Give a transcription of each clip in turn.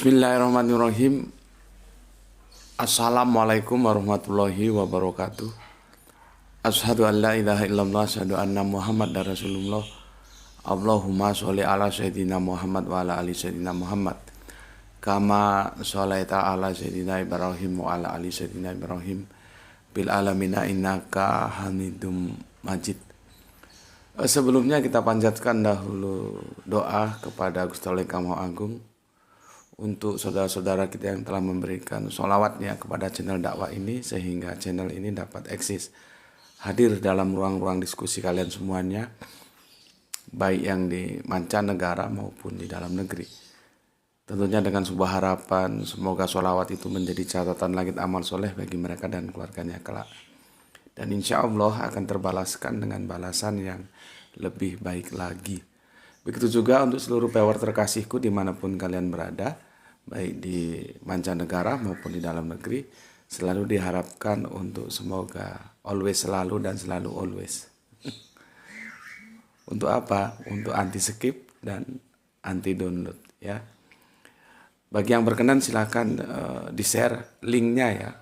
Bismillahirrahmanirrahim. Assalamualaikum warahmatullahi wabarakatuh. Asyhadu an la ilaha illallah, asyhadu anna Muhammadar Rasulullah. Allahumma sholli ala sayyidina Muhammad wa ala ali sayyidina Muhammad. Kama sholaita ala sayyidina Ibrahim wa ala ali sayyidina Ibrahim bil alamina innaka Hamidum Majid. Sebelumnya kita panjatkan dahulu doa kepada Gusti Allah Kang Maha Agung untuk saudara-saudara kita yang telah memberikan sholawatnya kepada channel dakwah ini sehingga channel ini dapat eksis, hadir dalam ruang-ruang diskusi kalian semuanya, baik yang di mancanegara maupun di dalam negeri. Tentunya dengan sebuah harapan semoga sholawat itu menjadi catatan langit amal soleh bagi mereka dan keluarganya kelak. Dan insya Allah akan terbalaskan dengan balasan yang lebih baik lagi. Begitu juga untuk seluruh pewer terkasihku dimanapun kalian berada, baik di mancanegara maupun di dalam negeri, selalu diharapkan untuk semoga always selalu dan selalu always. Untuk apa? Untuk anti skip dan anti download ya. Bagi yang berkenan silahkan di-share linknya ya.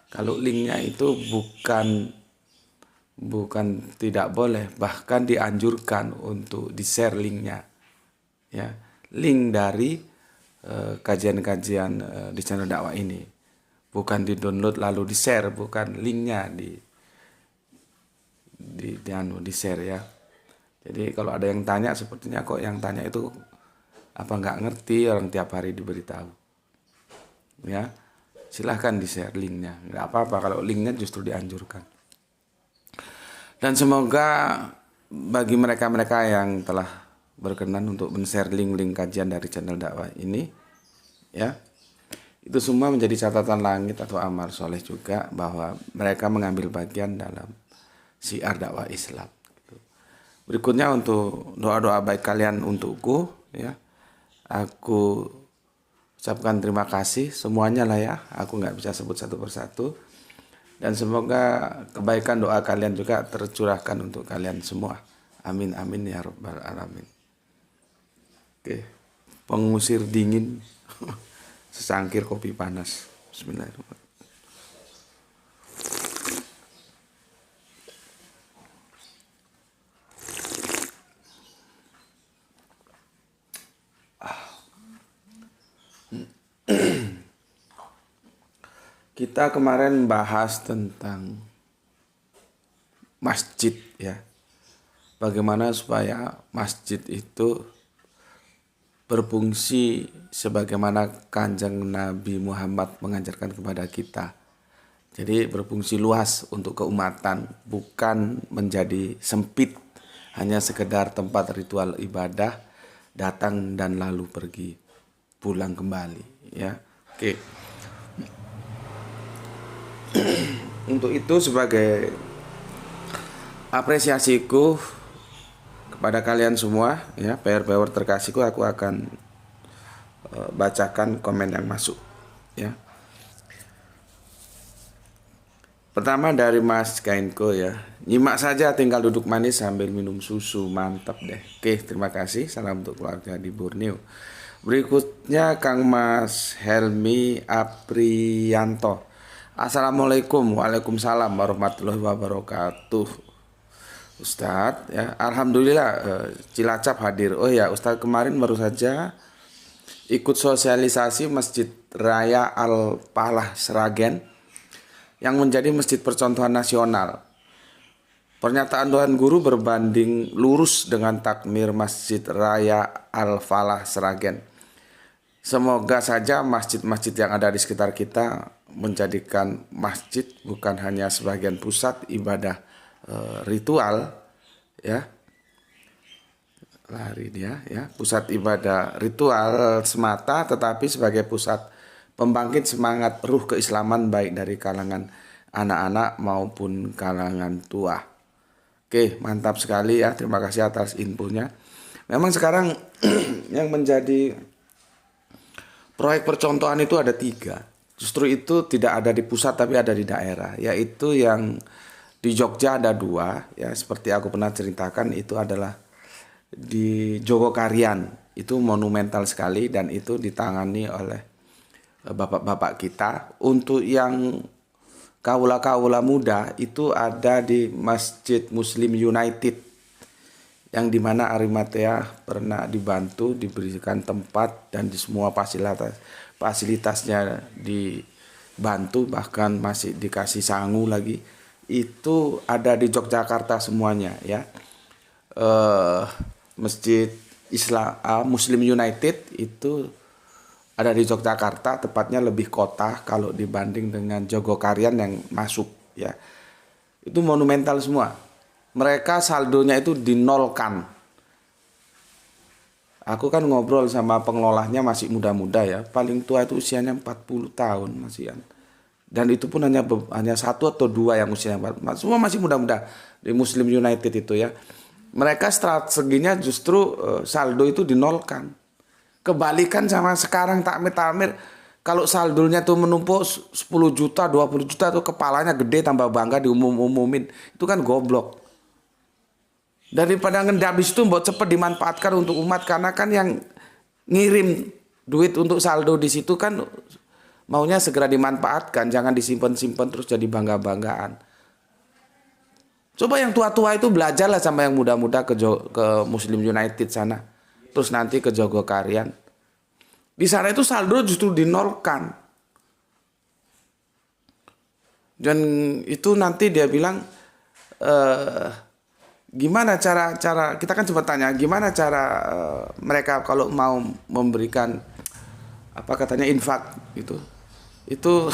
Kalau linknya itu bukan tidak boleh, bahkan dianjurkan untuk di-share linknya ya. Link dari kajian-kajian di channel dakwah ini, bukan di-download lalu di-share, bukan linknya di-share ya. Jadi kalau ada yang tanya, sepertinya kok yang tanya itu apa nggak ngerti, orang tiap hari diberitahu ya. Silahkan di-share linknya, nggak apa-apa kalau linknya justru dianjurkan. Dan semoga bagi mereka-mereka yang telah berkenan untuk men-share link-link kajian dari channel dakwah ini ya, itu semua menjadi catatan langit atau amal soleh juga bahwa mereka mengambil bagian dalam syiar dakwah Islam. Berikutnya untuk doa-doa baik kalian untukku ya, aku ucapkan terima kasih semuanya lah ya, aku nggak bisa sebut satu persatu. Dan semoga kebaikan doa kalian juga tercurahkan untuk kalian semua. Amin amin ya rabbal alamin. Oke, pengusir dingin sesangkir kopi panas. Bismillahirrahmanirrahim. Kita kemarin bahas tentang masjid ya. Bagaimana supaya masjid itu berfungsi sebagaimana Kanjeng Nabi Muhammad mengajarkan kepada kita. Jadi berfungsi luas untuk keumatan, bukan menjadi sempit hanya sekedar tempat ritual ibadah, datang dan lalu pergi, pulang kembali ya. Oke. Untuk itu sebagai apresiasiku kepada kalian semua ya, PR-PR terkasihku, aku akan bacakan komen yang masuk ya. Pertama dari Mas Kainko ya. Nyimak saja tinggal duduk manis sambil minum susu, mantap deh. Oke, terima kasih. Salam untuk keluarga di Borneo. Berikutnya Kang Mas Helmi Aprianto. Assalamualaikum, waalaikumsalam warahmatullahi wabarakatuh. Ustadz ya, alhamdulillah Cilacap hadir. Oh ya Ustadz, kemarin baru saja ikut sosialisasi Masjid Raya Al-Falah Sragen yang menjadi masjid percontohan nasional. Pernyataan Tuan Guru berbanding lurus dengan takmir Masjid Raya Al-Falah Sragen. Semoga saja masjid-masjid yang ada di sekitar kita menjadikan masjid bukan hanya sebagian pusat ibadah ritual ya, pusat ibadah ritual semata, tetapi sebagai pusat pembangkit semangat ruh keislaman baik dari kalangan anak-anak maupun kalangan tua. Oke, mantap sekali ya, terima kasih atas infonya. Memang sekarang yang menjadi proyek percontohan itu ada 3. Justru itu tidak ada di pusat tapi ada di daerah, yaitu yang di Jogja ada 2 ya, seperti aku pernah ceritakan, itu adalah di Jogokarian. Itu monumental sekali dan itu ditangani oleh bapak-bapak kita. Untuk yang kaula-kaula muda itu ada di Masjid Muslim United, yang dimana Arimatea pernah dibantu, diberikan tempat dan di semua fasilitasnya dibantu, bahkan masih dikasih sangu lagi. Itu ada di Yogyakarta semuanya ya. Masjid Islam Muslim United itu ada di Yogyakarta, tepatnya lebih kota kalau dibanding dengan Jogokarian yang masuk ya. Itu monumental semua. Mereka saldonya itu dinolkan. Aku kan ngobrol sama pengelolanya, masih muda-muda ya. Paling tua itu usianya 40 tahun masih kan. Dan itu pun hanya satu atau dua yang usianya 40. Semua masih muda-muda di Muslim United itu ya. Mereka strateginya justru saldo itu dinolkan. Kebalikan sama sekarang takmir-takmir, kalau saldonya tuh menumpuk 10 juta, 20 juta tuh kepalanya gede tambah bangga diumum-umumin. Itu kan goblok. Daripada ngendabis itu buat cepet dimanfaatkan untuk umat, karena kan yang ngirim duit untuk saldo di situ kan maunya segera dimanfaatkan, jangan disimpan-simpan terus jadi bangga-banggaan. Coba yang tua-tua itu belajarlah sama yang muda-muda ke Muslim United sana. Terus nanti ke Jogokarian. Di sana itu saldo justru dinolkan. Dan itu nanti dia bilang, gimana cara kita kan sempat tanya, gimana cara mereka kalau mau memberikan apa katanya infak itu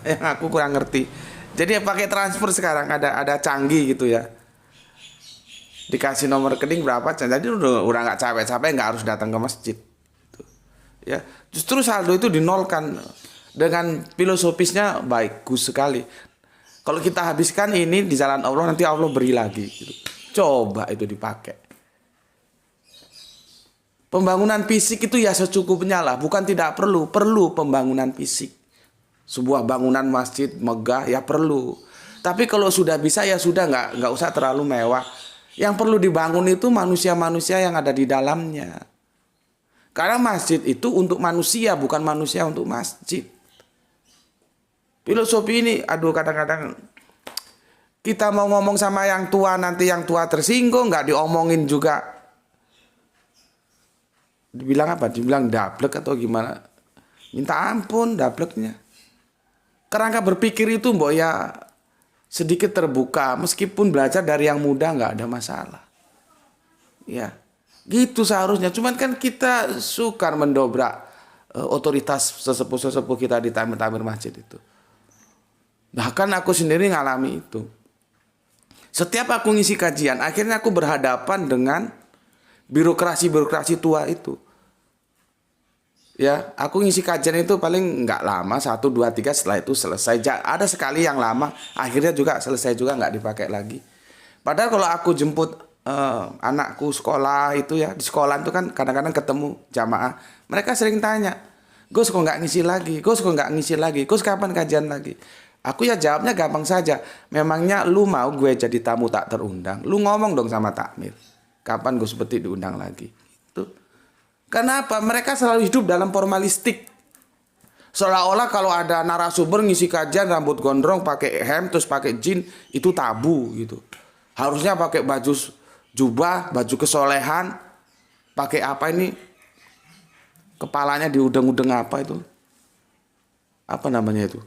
yang aku kurang ngerti. Jadi pakai transfer sekarang, ada canggih gitu ya. Dikasih nomor rekening berapa, jadi udah nggak capek-capek, nggak harus datang ke masjid. Gitu. Ya, justru saldo itu dinolkan dengan filosofisnya bagus sekali. Kalau kita habiskan ini di jalan Allah, nanti Allah beri lagi. Gitu. Coba itu dipakai. Pembangunan fisik itu ya secukupnya lah, bukan tidak perlu pembangunan fisik. Sebuah bangunan masjid megah ya perlu. Tapi kalau sudah bisa ya sudah, nggak usah terlalu mewah. Yang perlu dibangun itu manusia-manusia yang ada di dalamnya. Karena masjid itu untuk manusia, bukan manusia untuk masjid. Filosofi ini, aduh kadang-kadang kita mau ngomong sama yang tua, nanti yang tua tersinggung, nggak diomongin juga. Dibilang apa? Dibilang dablek atau gimana? Minta ampun dableknya. Kerangka berpikir itu mbok ya sedikit terbuka, meskipun belajar dari yang muda nggak ada masalah. Ya, gitu seharusnya. Cuman kan kita sukar mendobrak otoritas sesepuh-sesepuh kita di tamir-tamir masjid itu. Bahkan aku sendiri ngalami itu. Setiap aku ngisi kajian, akhirnya aku berhadapan dengan birokrasi-birokrasi tua itu. Ya, aku ngisi kajian itu paling nggak lama, 1, 2, 3, setelah itu selesai. Ada sekali yang lama, akhirnya juga selesai juga, nggak dipakai lagi. Padahal kalau aku jemput anakku sekolah itu ya, di sekolah itu kan kadang-kadang ketemu jamaah, mereka sering tanya, Gus kok nggak ngisi lagi, Gus kok nggak ngisi lagi, Gus kapan kajian lagi? Aku ya jawabnya gampang saja, memangnya lu mau gue jadi tamu tak terundang? Lu ngomong dong sama takmir, kapan Gus Beti diundang lagi? Kenapa? Mereka selalu hidup dalam formalistik. Seolah-olah kalau ada narasumber ngisi kajian rambut gondrong, pakai hem, terus pakai jin, itu tabu gitu. Harusnya pakai baju jubah, baju kesolehan, pakai apa ini? Kepalanya diudeng-udeng apa itu? Apa namanya itu?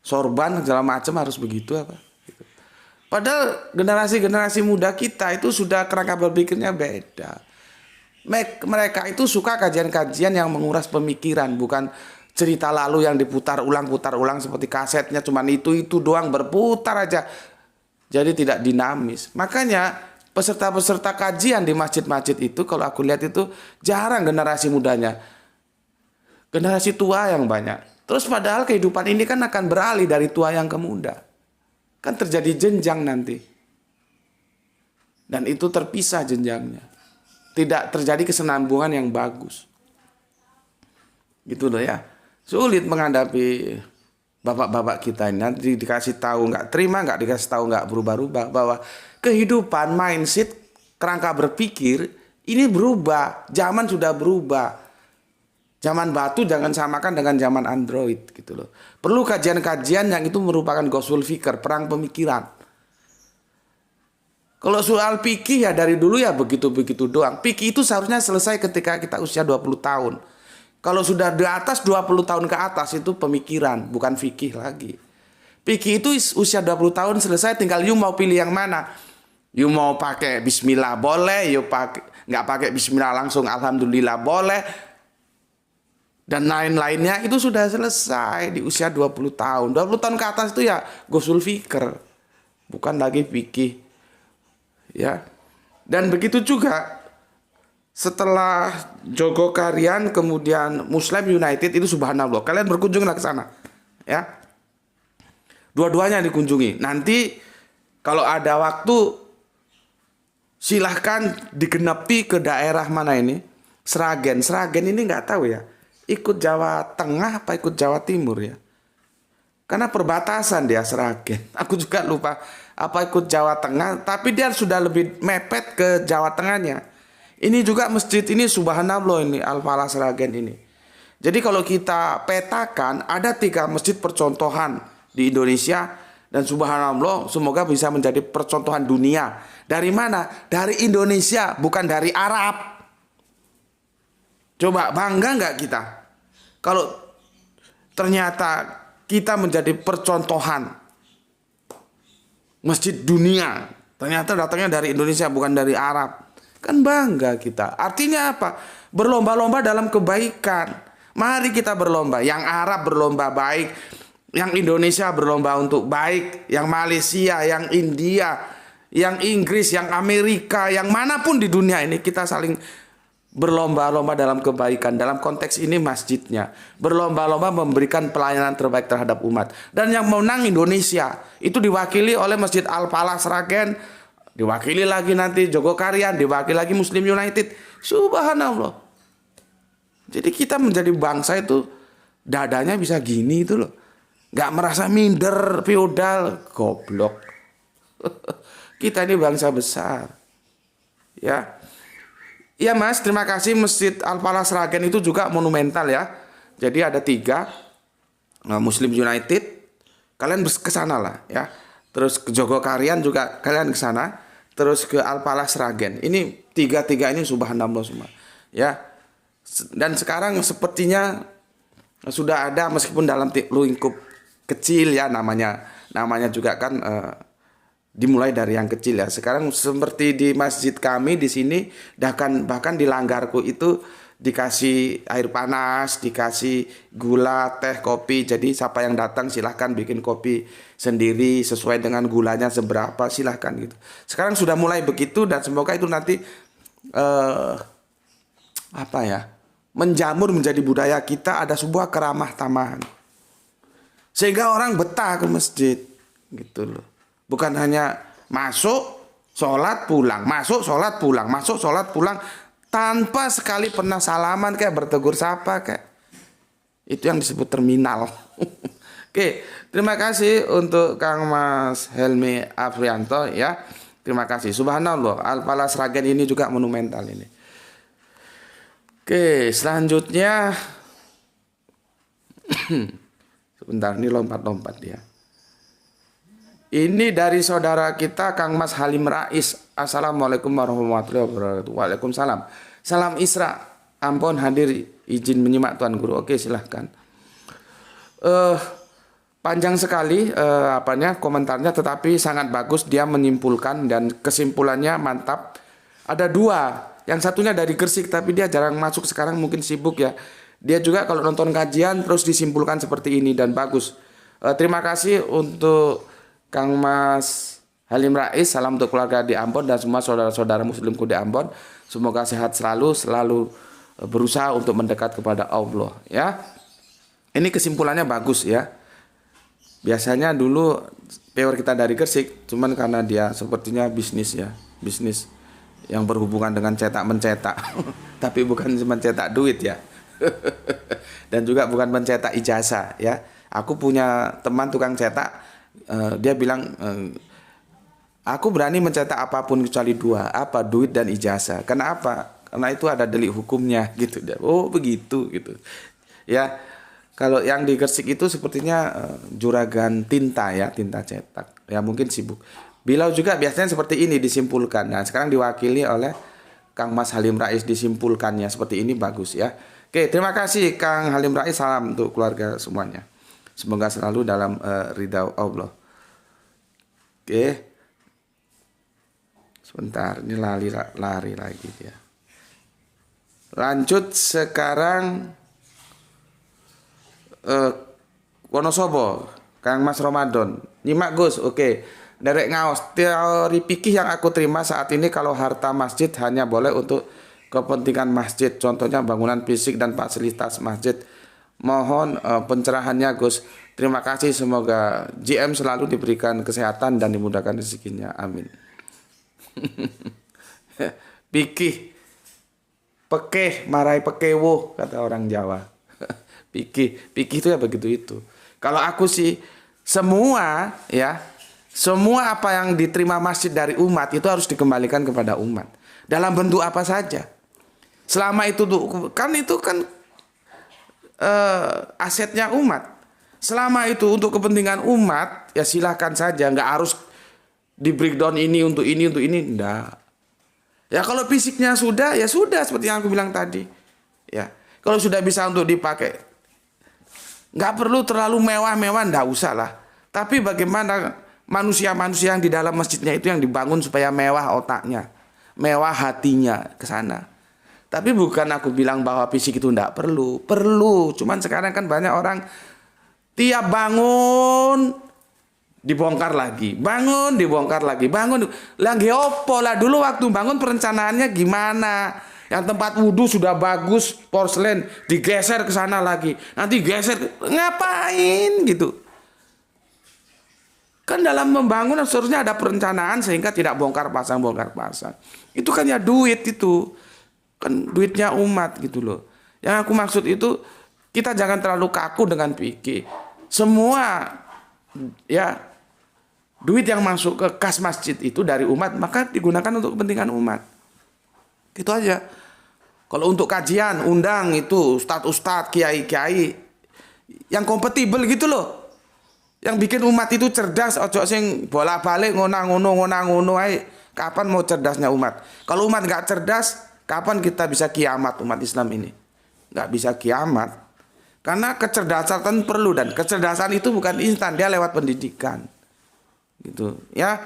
Sorban, segala macam harus begitu apa? Gitu. Padahal generasi-generasi muda kita itu sudah kerangka berpikirnya beda. Mereka itu suka kajian-kajian yang menguras pemikiran, bukan cerita lalu yang diputar ulang seperti kasetnya cuman itu doang berputar aja. Jadi tidak dinamis. Makanya peserta-peserta kajian di masjid-masjid itu kalau aku lihat itu jarang generasi mudanya. Generasi tua yang banyak. Terus padahal kehidupan ini kan akan beralih dari tua yang ke muda. Kan terjadi jenjang nanti. Dan itu terpisah jenjangnya. Tidak terjadi kesenambungan yang bagus. Gitu loh ya. Sulit menghadapi bapak-bapak kita ini. Nanti dikasih tahu nggak terima, nggak dikasih tahu nggak berubah-ubah. Bahwa kehidupan, mindset, kerangka berpikir ini berubah. Zaman sudah berubah. Zaman batu jangan samakan dengan zaman Android gitu loh. Perlu kajian-kajian yang itu merupakan Ghazwul Fikr, perang pemikiran. Kalau soal fikih ya dari dulu ya begitu-begitu doang. Fikih itu seharusnya selesai ketika kita usia 20 tahun. Kalau sudah di atas 20 tahun ke atas itu pemikiran, bukan fikih lagi. Fikih itu usia 20 tahun selesai, tinggal you mau pilih yang mana. You mau pakai bismillah boleh, you nggak pakai bismillah langsung alhamdulillah boleh. Dan lain-lainnya itu sudah selesai di usia 20 tahun. 20 tahun ke atas itu ya Ghazwul Fikr, bukan lagi fikih. Ya. Dan begitu juga setelah Jogokarian kemudian Muslim United itu subhanallah. Kalian berkunjunglah ke sana. Ya. Dua-duanya dikunjungi. Nanti kalau ada waktu silahkan digenepi ke daerah mana ini? Sragen. Sragen ini nggak tahu ya. Ikut Jawa Tengah apa ikut Jawa Timur ya? Karena perbatasan dia Sragen. Aku juga lupa apa ikut Jawa Tengah. Tapi dia sudah lebih mepet ke Jawa Tengahnya. Ini juga masjid ini subhanallah ini Al-Falah Sragen ini. Jadi kalau kita petakan ada 3 masjid percontohan di Indonesia. Dan subhanallah semoga bisa menjadi percontohan dunia. Dari mana? Dari Indonesia bukan dari Arab. Coba bangga nggak kita kalau ternyata kita menjadi percontohan masjid dunia, ternyata datangnya dari Indonesia bukan dari Arab. Kan bangga kita. Artinya apa? Berlomba-lomba dalam kebaikan. Mari kita berlomba. Yang Arab berlomba baik, yang Indonesia berlomba untuk baik, yang Malaysia, yang India, yang Inggris, yang Amerika, yang manapun di dunia ini kita saling berlomba-lomba dalam kebaikan. Dalam konteks ini masjidnya berlomba-lomba memberikan pelayanan terbaik terhadap umat. Dan yang menang Indonesia itu diwakili oleh Masjid Al-Falah Sragen, diwakili lagi nanti Jogokarian, diwakili lagi Muslim United. Subhanallah. Jadi kita menjadi bangsa itu dadanya bisa gini itu loh. Gak merasa minder, feodal, goblok. Kita ini bangsa besar. Ya. Iya Mas, terima kasih. Masjid Al-Falah Sragen itu juga monumental ya. Jadi ada 3 Muslim United, kalian ke sana lah ya. Terus ke Jogokarian juga kalian ke sana. Terus ke Al-Falah Sragen. Ini 3 ini subhanallah semua. Ya. Dan sekarang sepertinya sudah ada meskipun dalam lingkup kecil ya namanya juga kan dimulai dari yang kecil ya. Sekarang seperti di masjid kami di sini bahkan di langgarku itu dikasih air panas, dikasih gula, teh, kopi. Jadi siapa yang datang silahkan bikin kopi sendiri sesuai dengan gulanya seberapa silahkan gitu. Sekarang sudah mulai begitu dan semoga itu nanti menjamur menjadi budaya kita, ada sebuah keramah tamahan. Sehingga orang betah ke masjid gitu loh. Bukan hanya masuk, sholat, pulang. Masuk, sholat, pulang. Masuk, sholat, pulang. Tanpa sekali pernah salaman kayak bertegur sapa kayak. Itu yang disebut terminal. Oke, terima kasih untuk Kang Mas Helmi Afrianto ya. Terima kasih. Subhanallah, Al-Falah Sragen ini juga monumental ini. Oke, selanjutnya. Sebentar, ini lompat-lompat dia. Ini dari saudara kita Kang Mas Halim Rais. Assalamualaikum warahmatullahi wabarakatuh. Waalaikumsalam. Salam Isra. Ampun hadir izin menyimak Tuan Guru. Oke silahkan. Panjang sekali komentarnya, tetapi sangat bagus. Dia menyimpulkan dan kesimpulannya mantap. Ada 2. Yang satunya dari Gresik tapi dia jarang masuk sekarang, mungkin sibuk ya. Dia juga kalau nonton kajian terus disimpulkan seperti ini dan bagus. Terima kasih untuk Kang Mas Halim Rais. Salam untuk keluarga di Ambon dan semua saudara-saudara muslimku di Ambon. Semoga sehat selalu berusaha untuk mendekat kepada Allah ya. Ini kesimpulannya bagus ya. Biasanya dulu peor kita dari Gresik, cuman karena dia sepertinya bisnis yang berhubungan dengan cetak mencetak. Tapi bukan mencetak duit ya. Dan juga bukan mencetak ijazah ya. Aku punya teman tukang cetak. Dia bilang aku berani mencetak apapun kecuali 2, apa duit dan ijazah. Kenapa? karena itu ada delik hukumnya gitu. Oh begitu gitu. Ya, kalau yang di Gresik itu sepertinya juragan tinta ya, tinta cetak. Ya mungkin sibuk. Bilau juga biasanya seperti ini disimpulkan. Nah sekarang diwakili oleh Kang Mas Halim Rais disimpulkannya seperti ini bagus ya. Oke, terima kasih Kang Halim Rais, salam untuk keluarga semuanya. Semoga selalu dalam ridha Allah. Oke. Sebentar, ini lari lagi dia. Lanjut sekarang Wonosobo, Kang Mas Ramadan. Nyimak Gus, oke. Derek ngaos, teori pikih yang aku terima saat ini kalau harta masjid hanya boleh untuk kepentingan masjid. Contohnya bangunan fisik dan fasilitas masjid. Mohon pencerahannya Gus. Terima kasih, semoga GM selalu diberikan kesehatan dan dimudahkan rezekinya. Amin. Pikih, pekeh, marai pekewo kata orang Jawa. Pikih itu ya begitu itu. Kalau aku sih semua apa yang diterima masjid dari umat itu harus dikembalikan kepada umat dalam bentuk apa saja. Selama itu kan asetnya umat. Selama itu untuk kepentingan umat ya silahkan saja, nggak harus di breakdown ini untuk ini enggak. Ya kalau fisiknya sudah ya sudah seperti yang aku bilang tadi. Ya kalau sudah bisa untuk dipakai, nggak perlu terlalu mewah-mewah, nggak usah lah. Tapi bagaimana manusia-manusia yang di dalam masjidnya itu yang dibangun supaya mewah otaknya, mewah hatinya ke sana. Tapi bukan aku bilang bahwa fisik itu nggak perlu, perlu. Cuman sekarang kan banyak orang tiap bangun dibongkar lagi, bangun dibongkar lagi, bangun lagi opo lah. Dulu waktu bangun perencanaannya gimana? Yang tempat wudhu sudah bagus, porselen, digeser ke sana lagi, nanti geser, ngapain gitu? Kan dalam membangun seharusnya ada perencanaan sehingga tidak bongkar pasang. Itu kan ya duit itu, kan duitnya umat gitu loh. Yang aku maksud itu kita jangan terlalu kaku dengan fikih. Semua ya duit yang masuk ke kas masjid itu dari umat, maka digunakan untuk kepentingan umat. Gitu aja. Kalau untuk kajian, undang itu ustadz, kiai-kiai yang kompatibel gitu loh. Yang bikin umat itu cerdas, ojo sing bolak-balik ngono ae. Kapan mau cerdasnya umat? Kalau umat nggak cerdas, kapan kita bisa kiamat umat Islam ini? Nggak bisa kiamat. Karena kecerdasan perlu, dan kecerdasan itu bukan instan, dia lewat pendidikan. Gitu ya.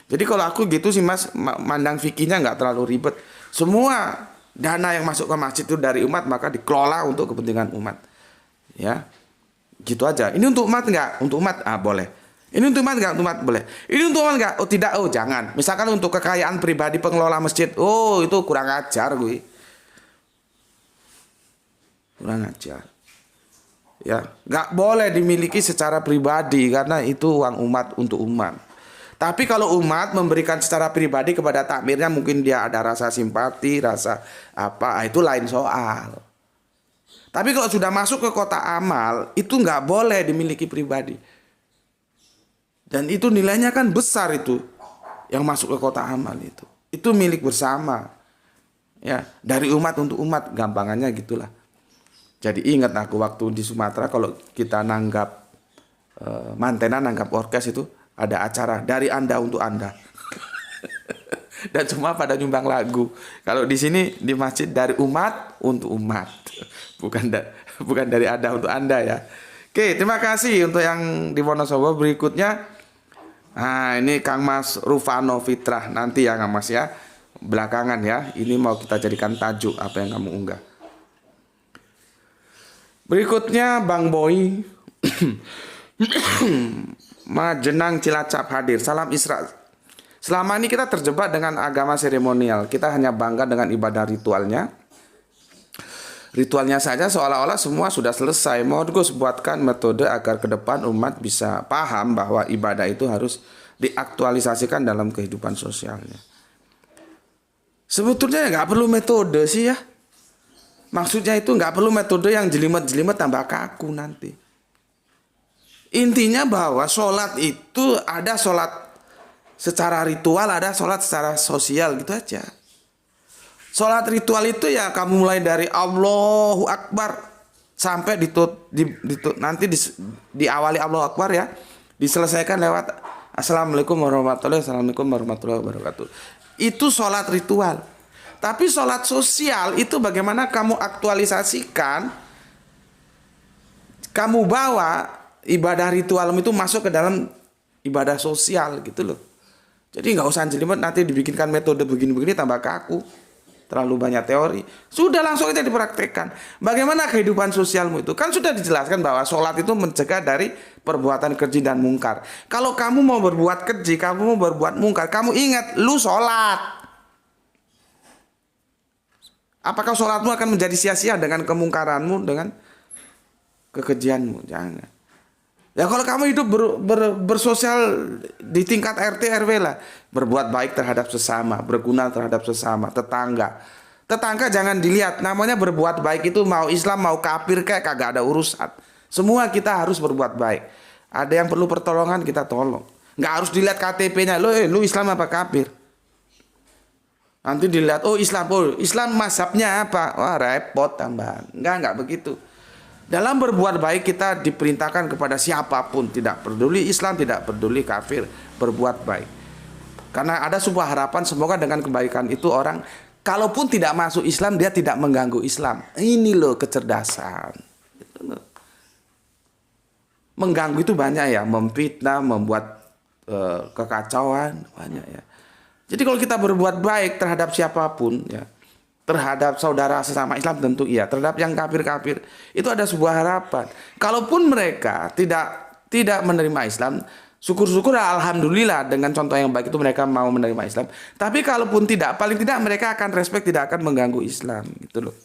Jadi kalau aku gitu sih Mas, mandang fikihnya nggak terlalu ribet. Semua dana yang masuk ke masjid itu dari umat, maka dikelola untuk kepentingan umat. Ya. Gitu aja. Ini untuk umat nggak? Untuk umat boleh. Ini untuk umat nggak? Untuk umat boleh. Ini untuk umat nggak? Oh tidak, oh jangan. Misalkan untuk kekayaan pribadi pengelola masjid, oh itu kurang ajar gue. Kurang ajar. Ya, nggak boleh dimiliki secara pribadi karena itu uang umat untuk umat. Tapi kalau umat memberikan secara pribadi kepada takmirnya, mungkin dia ada rasa simpati, rasa apa, itu lain soal. Tapi kalau sudah masuk ke kotak amal, itu nggak boleh dimiliki pribadi. Dan itu nilainya kan besar itu, yang masuk ke kotak amal itu. Itu milik bersama. Ya, dari umat untuk umat, gampangannya gitulah. Jadi ingat aku waktu di Sumatera kalau kita nanggap mantenan, nanggap orkes itu ada acara dari Anda untuk Anda. Dan semua pada nyumbang lagu. Kalau di sini di masjid dari umat untuk umat. Bukan dari Anda untuk Anda ya. Oke, terima kasih untuk yang di Wonosobo. Berikutnya ini Kang Mas Rufano Fitrah, nanti ya Kang Mas ya. Belakangan ya. Ini mau kita jadikan tajuk apa yang kamu unggah. Berikutnya Bang Boy Majenang Cilacap hadir. Salam Isra. Selama ini kita terjebak dengan agama seremonial. Kita hanya bangga dengan ibadah ritualnya. Ritualnya saja seolah-olah semua sudah selesai. Mohon Gus buatkan metode agar ke depan umat bisa paham bahwa ibadah itu harus diaktualisasikan dalam kehidupan sosialnya. Sebetulnya nggak perlu metode sih ya. Maksudnya itu nggak perlu metode yang jelimet-jelimet tambah kaku nanti. Intinya bahwa sholat itu ada sholat secara ritual, ada sholat secara sosial gitu aja. Sholat ritual itu ya kamu mulai dari Allahu Akbar sampai nanti diawali Allahu Akbar ya, diselesaikan lewat Assalamualaikum warahmatullahi wabarakatuh. Itu sholat ritual. Tapi sholat sosial itu bagaimana kamu aktualisasikan, kamu bawa ibadah ritualmu itu masuk ke dalam ibadah sosial gitu loh. Jadi nggak usah jelimet nanti dibikinkan metode begini-begini tambah kaku, terlalu banyak teori. Sudah langsung itu dipraktekkan. Bagaimana kehidupan sosialmu itu? Kan sudah dijelaskan bahwa sholat itu mencegah dari perbuatan keji dan mungkar. Kalau kamu mau berbuat keji, kamu mau berbuat mungkar, kamu ingat, lu sholat. Apakah sholatmu akan menjadi sia-sia dengan kemungkaranmu, dengan kekejianmu? Jangan. Ya kalau kamu hidup bersosial di tingkat RT RW lah, berbuat baik terhadap sesama, berguna terhadap sesama, tetangga. Tetangga jangan dilihat, namanya berbuat baik itu mau Islam mau kafir kayak kagak ada urusan. Semua kita harus berbuat baik. Ada yang perlu pertolongan kita tolong. Nggak harus dilihat KTP-nya, lu Islam apa kafir? Nanti dilihat, oh Islam mazhabnya apa? Wah repot tambahan. Enggak begitu. Dalam berbuat baik kita diperintahkan kepada siapapun, tidak peduli Islam, tidak peduli kafir, berbuat baik. Karena ada sebuah harapan, semoga dengan kebaikan itu orang, kalaupun tidak masuk Islam, dia tidak mengganggu Islam. Ini loh kecerdasan. Mengganggu itu banyak ya, memfitnah, membuat kekacauan, banyak ya. Jadi kalau kita berbuat baik terhadap siapapun ya, terhadap saudara sesama Islam tentu iya, terhadap yang kafir-kafir itu ada sebuah harapan. Kalaupun mereka tidak menerima Islam, syukur-syukur alhamdulillah dengan contoh yang baik itu mereka mau menerima Islam. Tapi kalaupun tidak, paling tidak mereka akan respect, tidak akan mengganggu Islam gitu loh.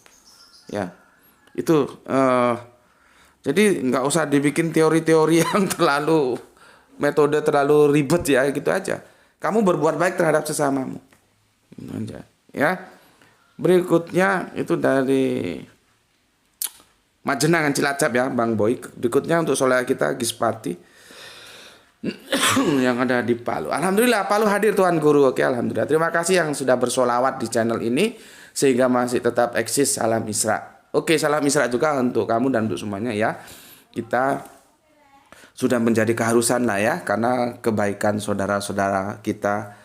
Ya. Itu jadi nggak usah dibikin teori-teori yang terlalu metode terlalu ribet ya, gitu aja. Kamu berbuat baik terhadap sesamamu. Ya. Berikutnya itu dari Majenangan Cilacap ya, Bang Boy. Berikutnya untuk saudara kita Gispati yang ada di Palu. Alhamdulillah Palu hadir Tuan Guru. Oke, alhamdulillah. Terima kasih yang sudah bersolawat di channel ini sehingga masih tetap eksis. Salam Isra. Oke, salam Isra juga untuk kamu dan untuk semuanya ya. Kita sudah menjadi keharusan lah ya, karena kebaikan saudara-saudara kita,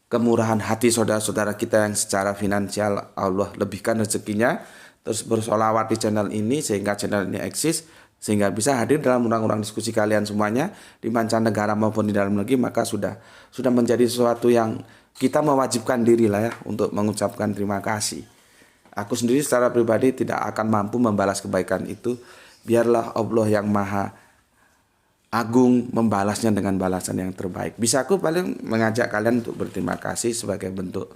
kemurahan hati saudara-saudara kita yang secara finansial Allah lebihkan rezekinya, terus bersolawat di channel ini sehingga channel ini eksis, sehingga bisa hadir dalam undang-undang diskusi kalian semuanya di mancanegara maupun di dalam negeri, maka sudah menjadi sesuatu yang kita mewajibkan diri lah ya untuk mengucapkan terima kasih. Aku sendiri secara pribadi tidak akan mampu membalas kebaikan itu. Biarlah Allah yang maha agung membalasnya dengan balasan yang terbaik. Bisa aku paling mengajak kalian untuk berterima kasih sebagai bentuk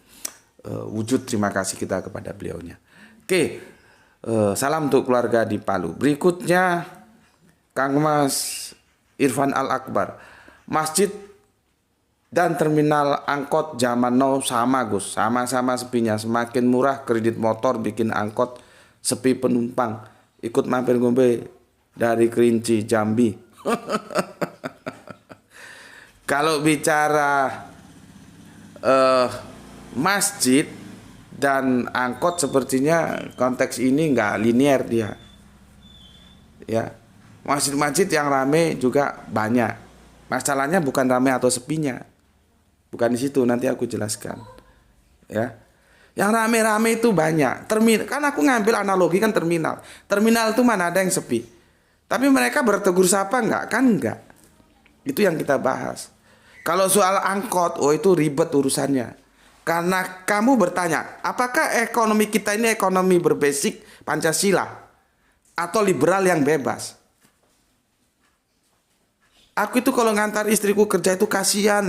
wujud terima kasih kita kepada beliaunya. Oke, salam untuk keluarga di Palu. Berikutnya Kang Mas Irfan Al-Akbar. Masjid dan terminal angkot zaman now sama Gus, sama-sama sepinya. Semakin murah kredit motor bikin angkot sepi penumpang. Ikut mampir ngombe dari Kerinci, Jambi. Kalau bicara masjid dan angkot sepertinya konteks ini nggak linear dia. Ya, masjid-masjid yang rame juga banyak. Masalahnya bukan rame atau sepinya. Bukan di situ, nanti aku jelaskan. Ya. Yang rame-rame itu banyak. Terminal, kan aku ngambil analogi kan terminal. Terminal itu mana ada yang sepi. Tapi mereka bertegur sapa enggak? Kan enggak. Itu yang kita bahas. Kalau soal angkot, oh itu ribet urusannya. Karena kamu bertanya, apakah ekonomi kita ini ekonomi berbasis Pancasila atau liberal yang bebas? Aku itu kalau ngantar istriku kerja itu kasihan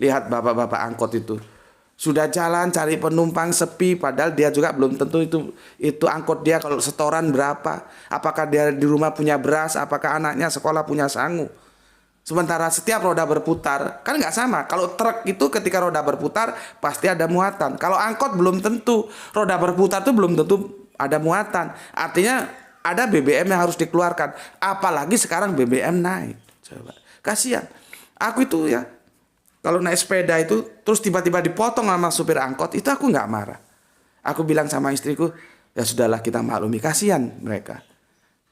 lihat bapak-bapak angkot itu. Sudah jalan cari penumpang sepi, padahal dia juga belum tentu itu angkot dia kalau setoran berapa, apakah dia di rumah punya beras, apakah anaknya sekolah punya sangu. Sementara setiap roda berputar kan nggak sama. Kalau truk itu ketika roda berputar pasti ada muatan. Kalau angkot belum tentu, roda berputar itu belum tentu ada muatan. Artinya ada BBM yang harus dikeluarkan. Apalagi sekarang BBM naik. Coba kasihan. Aku itu ya, Kalau naik sepeda itu terus tiba-tiba dipotong sama supir angkot, itu aku nggak marah. Aku bilang sama istriku, ya sudahlah kita maklumi, kasihan mereka.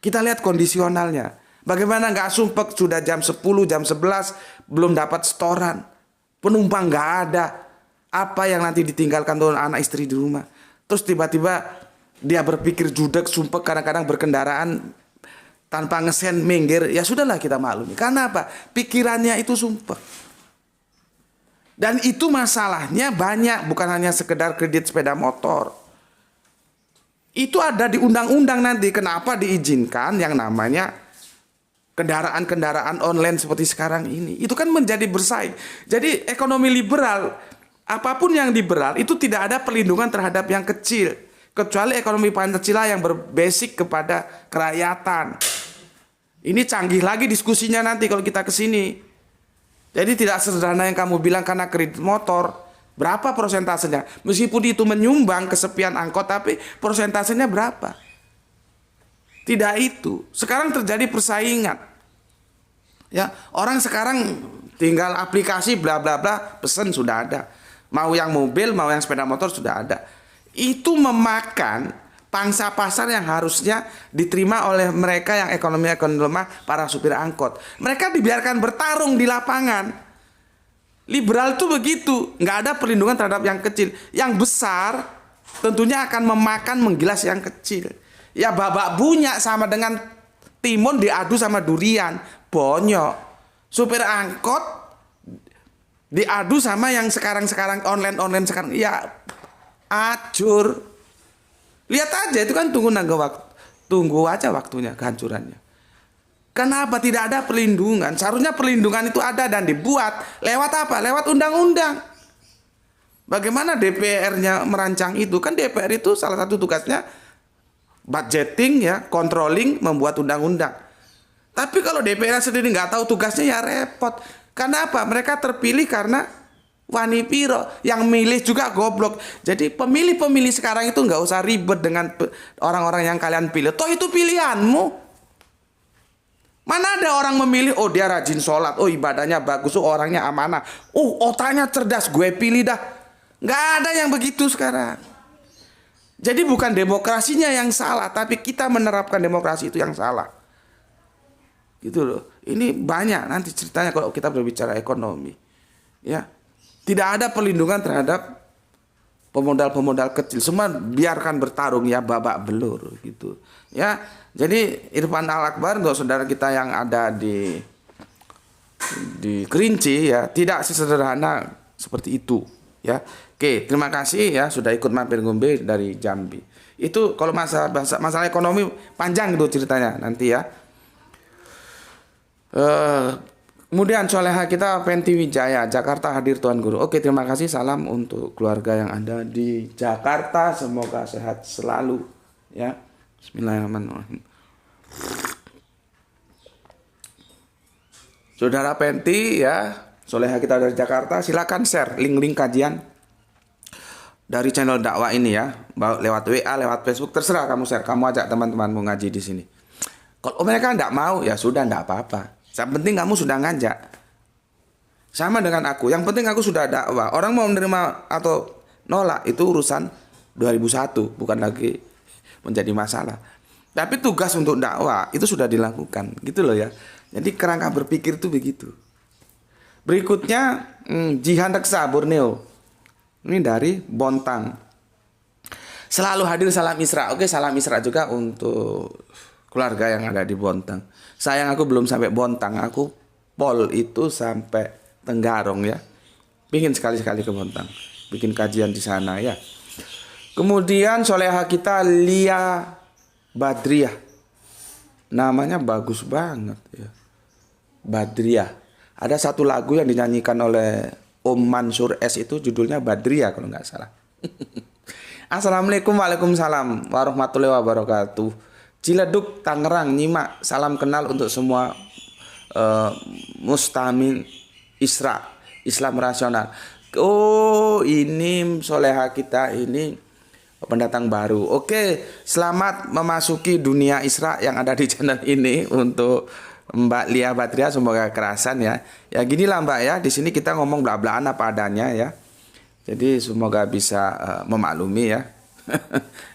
Kita lihat kondisionalnya. Bagaimana nggak sumpek sudah jam 10, jam 11 belum dapat setoran. Penumpang nggak ada. Apa yang nanti ditinggalkan tuh anak istri di rumah. Terus tiba-tiba dia berpikir judek, sumpek, kadang-kadang berkendaraan tanpa ngesen minggir. Ya sudahlah kita maklumi. Karena apa? Pikirannya itu sumpek. Dan itu masalahnya banyak, bukan hanya sekedar kredit sepeda motor. Itu ada di undang-undang nanti. Kenapa diizinkan yang namanya kendaraan-kendaraan online seperti sekarang ini. Itu kan menjadi bersaing. Jadi ekonomi liberal, apapun yang liberal, itu tidak ada perlindungan terhadap yang kecil. Kecuali ekonomi Pancasila yang berbasic kepada kerakyatan. Ini canggih lagi diskusinya nanti kalau kita ke sini. Jadi tidak sederhana yang kamu bilang karena kredit motor. Berapa persentasenya? Meskipun itu menyumbang kesepian angkot, tapi persentasenya berapa? Tidak itu. Sekarang terjadi persaingan. Ya, orang sekarang tinggal aplikasi bla bla bla, pesan sudah ada. Mau yang mobil, mau yang sepeda motor sudah ada. Itu memakan pangsa pasar yang harusnya diterima oleh mereka yang ekonomi lemah, para supir angkot. Mereka dibiarkan bertarung di lapangan. Liberal tuh begitu, nggak ada perlindungan terhadap yang kecil. Yang besar tentunya akan memakan, menggilas yang kecil. Ya babak bunyak sama dengan timun diadu sama durian, bonyok. Supir angkot diadu sama yang sekarang online sekarang, ya acur. Lihat aja itu kan tunggu aja waktunya kehancurannya. Kenapa tidak ada perlindungan? Seharusnya perlindungan itu ada dan dibuat lewat apa? Lewat undang-undang. Bagaimana DPR-nya merancang itu? Kan DPR itu salah satu tugasnya budgeting ya, controlling, membuat undang-undang. Tapi kalau DPR sendiri nggak tahu tugasnya ya repot. Karena apa? Mereka terpilih karena wani piro, yang milih juga goblok. Jadi pemilih-pemilih sekarang itu nggak usah ribet dengan orang-orang yang kalian pilih. Toh itu pilihanmu. Mana ada orang memilih, oh dia rajin sholat, oh ibadahnya bagus, oh orangnya amanah, oh otaknya cerdas, gue pilih dah. Nggak ada yang begitu sekarang. Jadi bukan demokrasinya yang salah, tapi kita menerapkan demokrasi itu yang salah. Gitu loh. Ini banyak nanti ceritanya kalau kita berbicara ekonomi. Ya. Tidak ada perlindungan terhadap pemodal-pemodal kecil. Semua biarkan bertarung ya babak belur gitu. Ya, jadi Irfan Al-Akbar untuk saudara kita yang ada di Kerinci ya, tidak sesederhana seperti itu ya. Oke, terima kasih ya sudah ikut mampir ngombe dari Jambi. Itu kalau masalah ekonomi panjang itu ceritanya nanti ya. Kemudian soleha kita Penti Wijaya, Jakarta hadir Tuan Guru. Oke, terima kasih, salam untuk keluarga yang ada di Jakarta, semoga sehat selalu ya. Bismillahirrahmanirrahim. Saudara Penti ya, soleha kita dari Jakarta, silakan share link-link kajian dari channel dakwah ini ya, lewat WA, lewat Facebook, terserah kamu share, kamu ajak teman-temanmu ngaji di sini. Kalau mereka enggak mau ya sudah, enggak apa-apa. Yang penting kamu sudah ngajak. Sama dengan aku. Yang penting aku sudah dakwah. Orang mau menerima atau nolak itu urusan 2001, bukan lagi menjadi masalah. Tapi tugas untuk dakwah itu sudah dilakukan, gitu loh ya. Jadi kerangka berpikir itu begitu. Berikutnya Jihan Reksa Borneo. Ini dari Bontang. Selalu hadir salam Isra. Oke, salam Isra juga untuk keluarga yang ada di Bontang. Sayang aku belum sampai Bontang, aku pol itu sampai Tenggarong ya. Pingin sekali-sekali ke Bontang, bikin kajian di sana ya. Kemudian soleha kita Lia Badriah. Namanya bagus banget ya. Badriah. Ada satu lagu yang dinyanyikan oleh Om Mansur S itu judulnya Badriah kalau nggak salah. Assalamualaikum, waalaikumsalam warahmatullahi wabarakatuh. Ciledug, Tangerang, nyimak. Salam kenal untuk semua Mustamin Isra, Islam rasional. Oh, ini soleha kita ini pendatang baru. Oke, selamat memasuki dunia Isra yang ada di channel ini untuk Mbak Lia Badria, semoga kerasan ya. Ya ginilah Mbak ya, di sini kita ngomong belak-belakan apa adanya ya. Jadi semoga bisa memaklumi ya.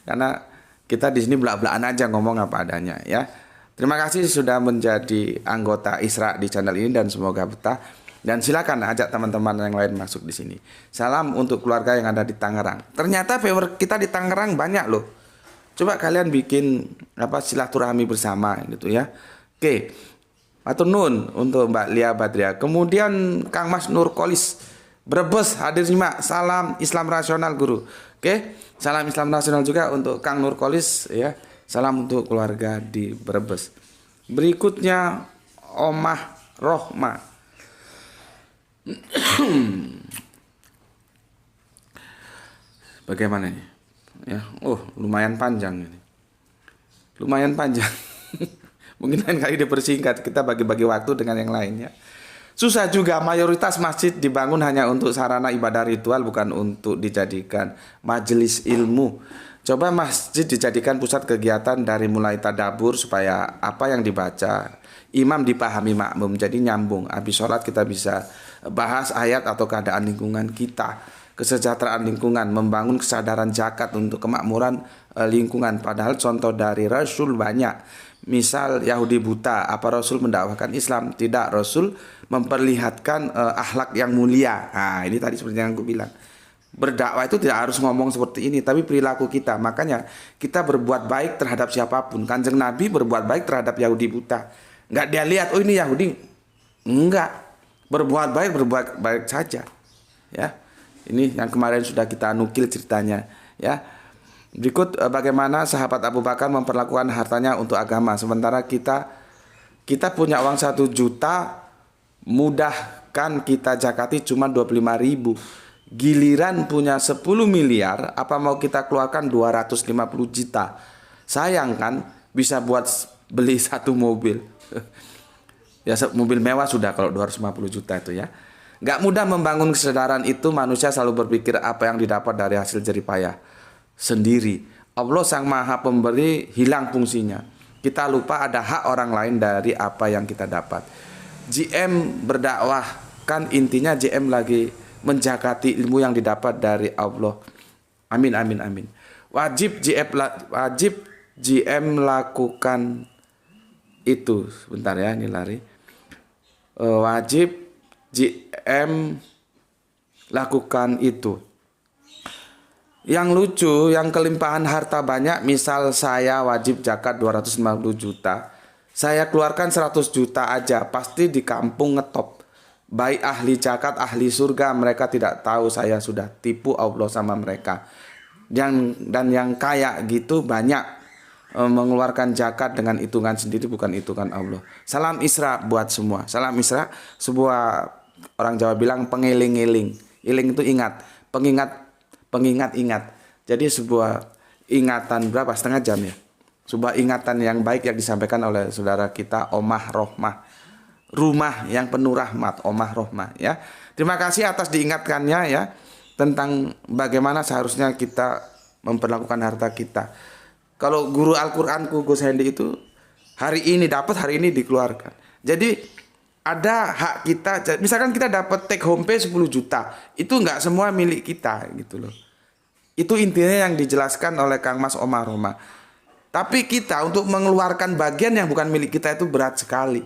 Karena kita di sini belak-belakan aja ngomong apa adanya ya. Terima kasih sudah menjadi anggota Isra di channel ini dan semoga betah. Dan silakan ajak teman-teman yang lain masuk di sini. Salam untuk keluarga yang ada di Tangerang. Ternyata viewer kita di Tangerang banyak loh. Coba kalian bikin silaturahmi bersama gitu ya. Oke. Matur nuwun untuk Mbak Lia Badria. Kemudian Kang Mas Nurkolis Brebes hadir simak. Salam Islam rasional guru. Oke. Salam Islam rasional juga untuk Kang Nurkolis ya. Salam untuk keluarga di Brebes. Berikutnya Omah Rohma. Bagaimana ini? Ya, lumayan panjang ini. Lumayan panjang. Mungkin lain kali dipersingkat, kita bagi-bagi waktu dengan yang lain ya. Susah juga, mayoritas masjid dibangun hanya untuk sarana ibadah ritual, bukan untuk dijadikan majelis ilmu. Coba masjid dijadikan pusat kegiatan dari mulai tadabur supaya apa yang dibaca imam dipahami makmum, jadi nyambung. Habis sholat kita bisa bahas ayat atau keadaan lingkungan kita, kesejahteraan lingkungan, membangun kesadaran zakat untuk kemakmuran lingkungan. Padahal contoh dari Rasul banyak. Misal Yahudi buta, apa Rasul mendakwakan Islam? Tidak, Rasul memperlihatkan akhlak yang mulia. Nah ini tadi seperti yang aku bilang, berdakwah itu tidak harus ngomong seperti ini, tapi perilaku kita. Makanya kita berbuat baik terhadap siapapun. Kanjeng Nabi berbuat baik terhadap Yahudi buta. Nggak dia lihat, oh ini Yahudi. Enggak. Berbuat baik saja. Ya. Ini yang kemarin sudah kita nukil ceritanya. Ya. Berikut bagaimana sahabat Abu Bakar memperlakukan hartanya untuk agama. Sementara kita punya uang 1 juta, mudahkan kita zakati cuma 25.000. Giliran punya 10 miliar, apa mau kita keluarkan 250 juta. Sayang kan, bisa buat beli 1 mobil. Ya mobil mewah sudah kalau 250 juta itu ya. Gak mudah membangun kesadaran itu, manusia selalu berpikir apa yang didapat dari hasil jeripayah sendiri. Allah Sang Maha Pemberi hilang fungsinya. Kita lupa ada hak orang lain dari apa yang kita dapat. JM berdakwah, kan intinya JM lagi menjakati ilmu yang didapat dari Allah. Amin amin amin. Wajib JM lakukan itu. Sebentar ya, ini lari. Wajib JM lakukan itu. Yang lucu, yang kelimpahan harta banyak, misal saya wajib zakat 250 juta. Saya keluarkan 100 juta aja, pasti di kampung ngetop. Baik ahli zakat, ahli surga, mereka tidak tahu saya sudah tipu Allah sama mereka. Dan yang kaya gitu banyak mengeluarkan zakat dengan hitungan sendiri, bukan hitungan Allah. Salam Isra buat semua. Salam Isra, sebuah orang Jawa bilang pengiling-iling. Iling itu ingat, pengingat-ingat. Jadi sebuah ingatan berapa, setengah jam ya. Sebuah ingatan yang baik yang disampaikan oleh saudara kita Omah Rohmah. Rumah yang penuh rahmat, Omah Rohmah ya. Terima kasih atas diingatkannya ya, tentang bagaimana seharusnya kita memperlakukan harta kita. Kalau guru Al-Qur'anku Gus Hendy itu hari ini dapat, hari ini dikeluarkan. Jadi ada hak kita. Misalkan kita dapat take home pay 10 juta, itu nggak semua milik kita gitu loh. Itu intinya yang dijelaskan oleh Kang Mas Omar Roma. Tapi kita untuk mengeluarkan bagian yang bukan milik kita itu berat sekali.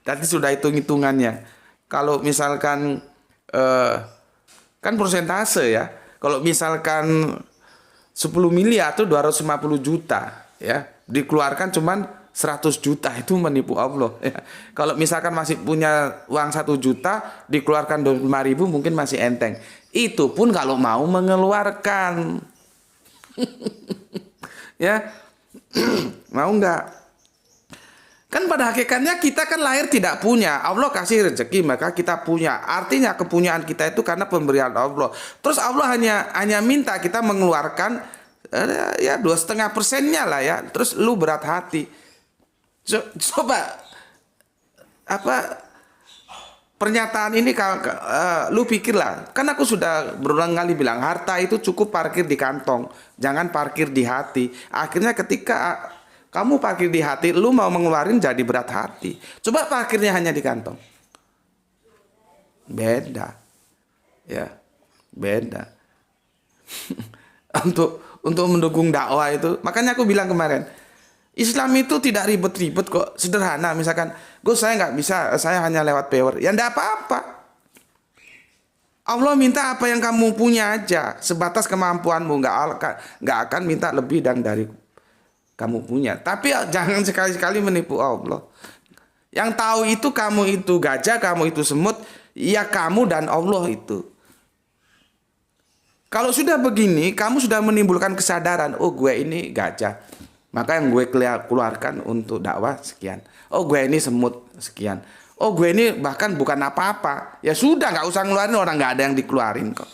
Tadi sudah hitung-hitungannya. Kalau misalkan kan persentase ya. Kalau misalkan 10 miliar itu 250 juta ya, dikeluarkan cuman 100 juta, itu menipu Allah ya. Kalau misalkan masih punya uang 1 juta dikeluarkan 25.000 mungkin masih enteng. Itu pun kalau mau mengeluarkan. Ya. Mau enggak? Kan pada hakikatnya kita kan lahir tidak punya. Allah kasih rezeki maka kita punya. Artinya kepunyaan kita itu karena pemberian Allah. Terus Allah hanya minta kita mengeluarkan ya 2,5%-nya lah ya. Terus lu berat hati. Coba pernyataan ini lu pikirlah. Kan aku sudah berulang kali bilang harta itu cukup parkir di kantong, jangan parkir di hati. Akhirnya ketika Kamu parkir di hati, lu mau mengeluarin jadi berat hati. Coba parkirnya hanya di kantong. Beda. Ya, beda. Untuk mendukung dakwah itu, makanya aku bilang kemarin, Islam itu tidak ribet-ribet kok, sederhana. Misalkan, Gus saya nggak bisa, saya hanya lewat paywall. Ya nggak apa-apa. Allah minta apa yang kamu punya aja, sebatas kemampuanmu, nggak akan minta lebih dari kamu punya. Tapi jangan sekali-sekali menipu Allah. Yang tahu itu kamu itu gajah, kamu itu semut, ya kamu dan Allah itu. Kalau sudah begini, kamu sudah menimbulkan kesadaran, oh gue ini gajah, maka yang gue keluarkan untuk dakwah sekian. Oh gue ini semut sekian. Oh gue ini bahkan bukan apa-apa. Ya sudah, nggak usah ngeluarin, orang nggak ada yang dikeluarin kok.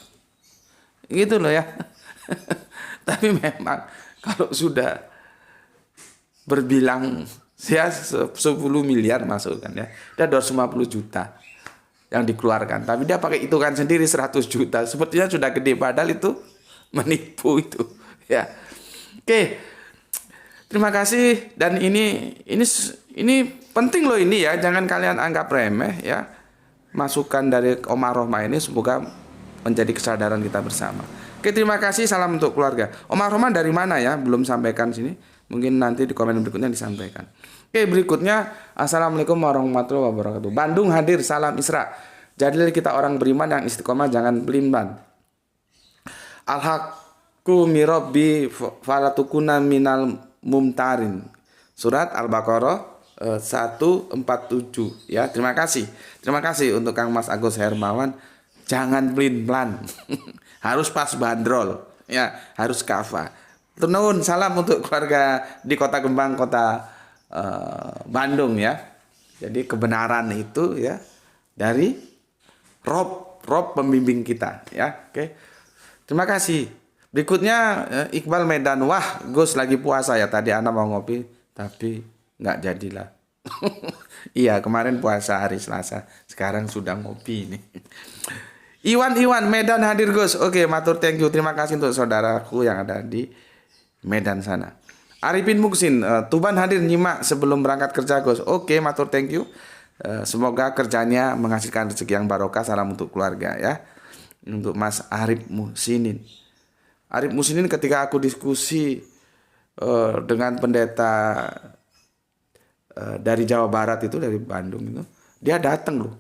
Gitu loh ya. Tapi memang kalau sudah berbilang ya 10 miliar masuk kan ya. Dia 250 juta yang dikeluarkan. Tapi dia pakai hitungan sendiri 100 juta. Sepertinya sudah gede, padahal itu menipu itu. Ya. Oke. Terima kasih, dan ini penting loh ini ya, jangan kalian anggap remeh ya. Masukan dari Omar Rohmah ini semoga menjadi kesadaran kita bersama. Oke, terima kasih, salam untuk keluarga. Omar Rohmah dari mana ya? Belum sampaikan sini. Mungkin nanti di komen berikutnya disampaikan. Oke, berikutnya Assalamualaikum warahmatullahi wabarakatuh. Bandung hadir, salam Isra. Jadilah kita orang beriman yang istiqomah, jangan pelimpan. Al-haqqu mirabbi falatukuna minal mumtarin. Surat Al-Baqarah 147 ya. Terima kasih untuk Kang Mas Agus Hermawan. Jangan pelin-pelan. Harus pas bandrol ya, harus kafa. Turun salam untuk keluarga di Kota Kembang, Kota Bandung ya. Jadi kebenaran itu ya dari Rob pembimbing kita ya. Oke. Terima kasih. Berikutnya Iqbal Medan, wah Gus lagi puasa ya, tadi anak mau ngopi tapi nggak jadilah. Iya kemarin puasa hari Selasa, sekarang sudah ngopi nih. Iwan Medan hadir Gus. Oke, matur thank you, terima kasih untuk saudaraku yang ada di Medan sana. Arifin Muksin, Tuban hadir nyimak sebelum berangkat kerja Gus. Oke, matur thank you. Semoga kerjanya menghasilkan rezeki yang barokah. Salam untuk keluarga ya. Untuk Mas Arif Musinin. Arif Musinin ketika aku diskusi dengan pendeta dari Jawa Barat itu, dari Bandung itu, dia datang loh.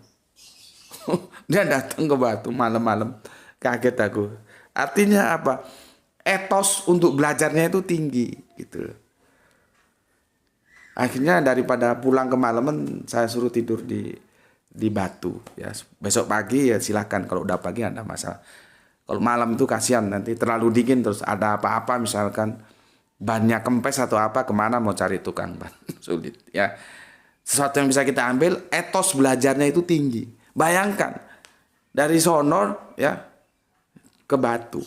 Dia datang ke Batu malam-malam. Kaget aku. Artinya apa? Etos untuk belajarnya itu tinggi gitu. Akhirnya daripada pulang ke malaman, saya suruh tidur di Batu ya. Besok pagi ya silakan, kalau udah pagi ada masalah. Kalau malam itu kasihan, nanti terlalu dingin terus ada apa-apa, misalkan bannya kempes atau apa, kemana mau cari tukang ban. Sulit ya. Sesuatu yang bisa kita ambil, etos belajarnya itu tinggi. Bayangkan dari Sonor ya ke Batu.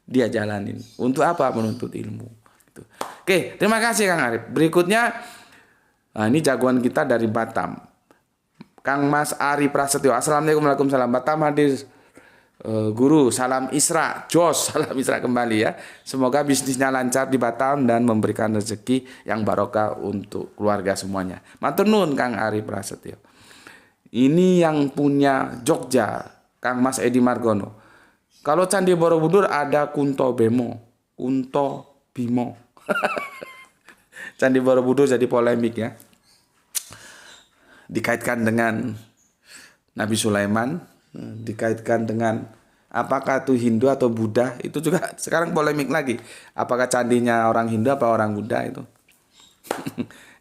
Dia jalanin untuk apa? Menuntut ilmu gitu. Oke, terima kasih Kang Arif. Berikutnya ini jagoan kita dari Batam, Kang Mas Ari Prasetyo. Assalamualaikum warahmatullahi wabarakatuh. Batam hadir. Guru, salam Isra, Jos, salam Isra kembali ya. Semoga bisnisnya lancar di Batam dan memberikan rezeki yang barokah untuk keluarga semuanya. Matur nuwun Kang Ari Prasetyo. Ini yang punya Jogja, Kang Mas Edi Margono. Kalau Candi Borobudur ada Kunto Bimo. Candi Borobudur jadi polemik ya. Dikaitkan dengan Nabi Sulaiman, dikaitkan dengan apakah itu Hindu atau Buddha, itu juga sekarang polemik lagi. Apakah candinya orang Hindu apa orang Buddha itu?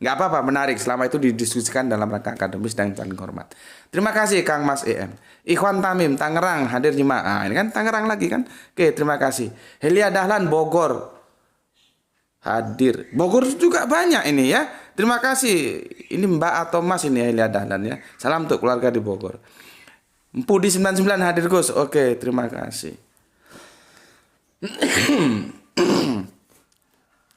Nggak apa-apa, menarik selama itu didiskusikan dalam rangka akademis dan saling hormat. Terima kasih Kang Mas EM. Ikhwan Tamim Tangerang hadir nyimak. Ini kan Tangerang lagi kan. Oke, terima kasih. Helia Dahlan Bogor hadir. Bogor juga banyak ini ya. Terima kasih. Ini Mbak atau Mas ini Helia Dahlan ya. Salam untuk keluarga di Bogor. Empu di 99 hadir Gus. Oke, terima kasih.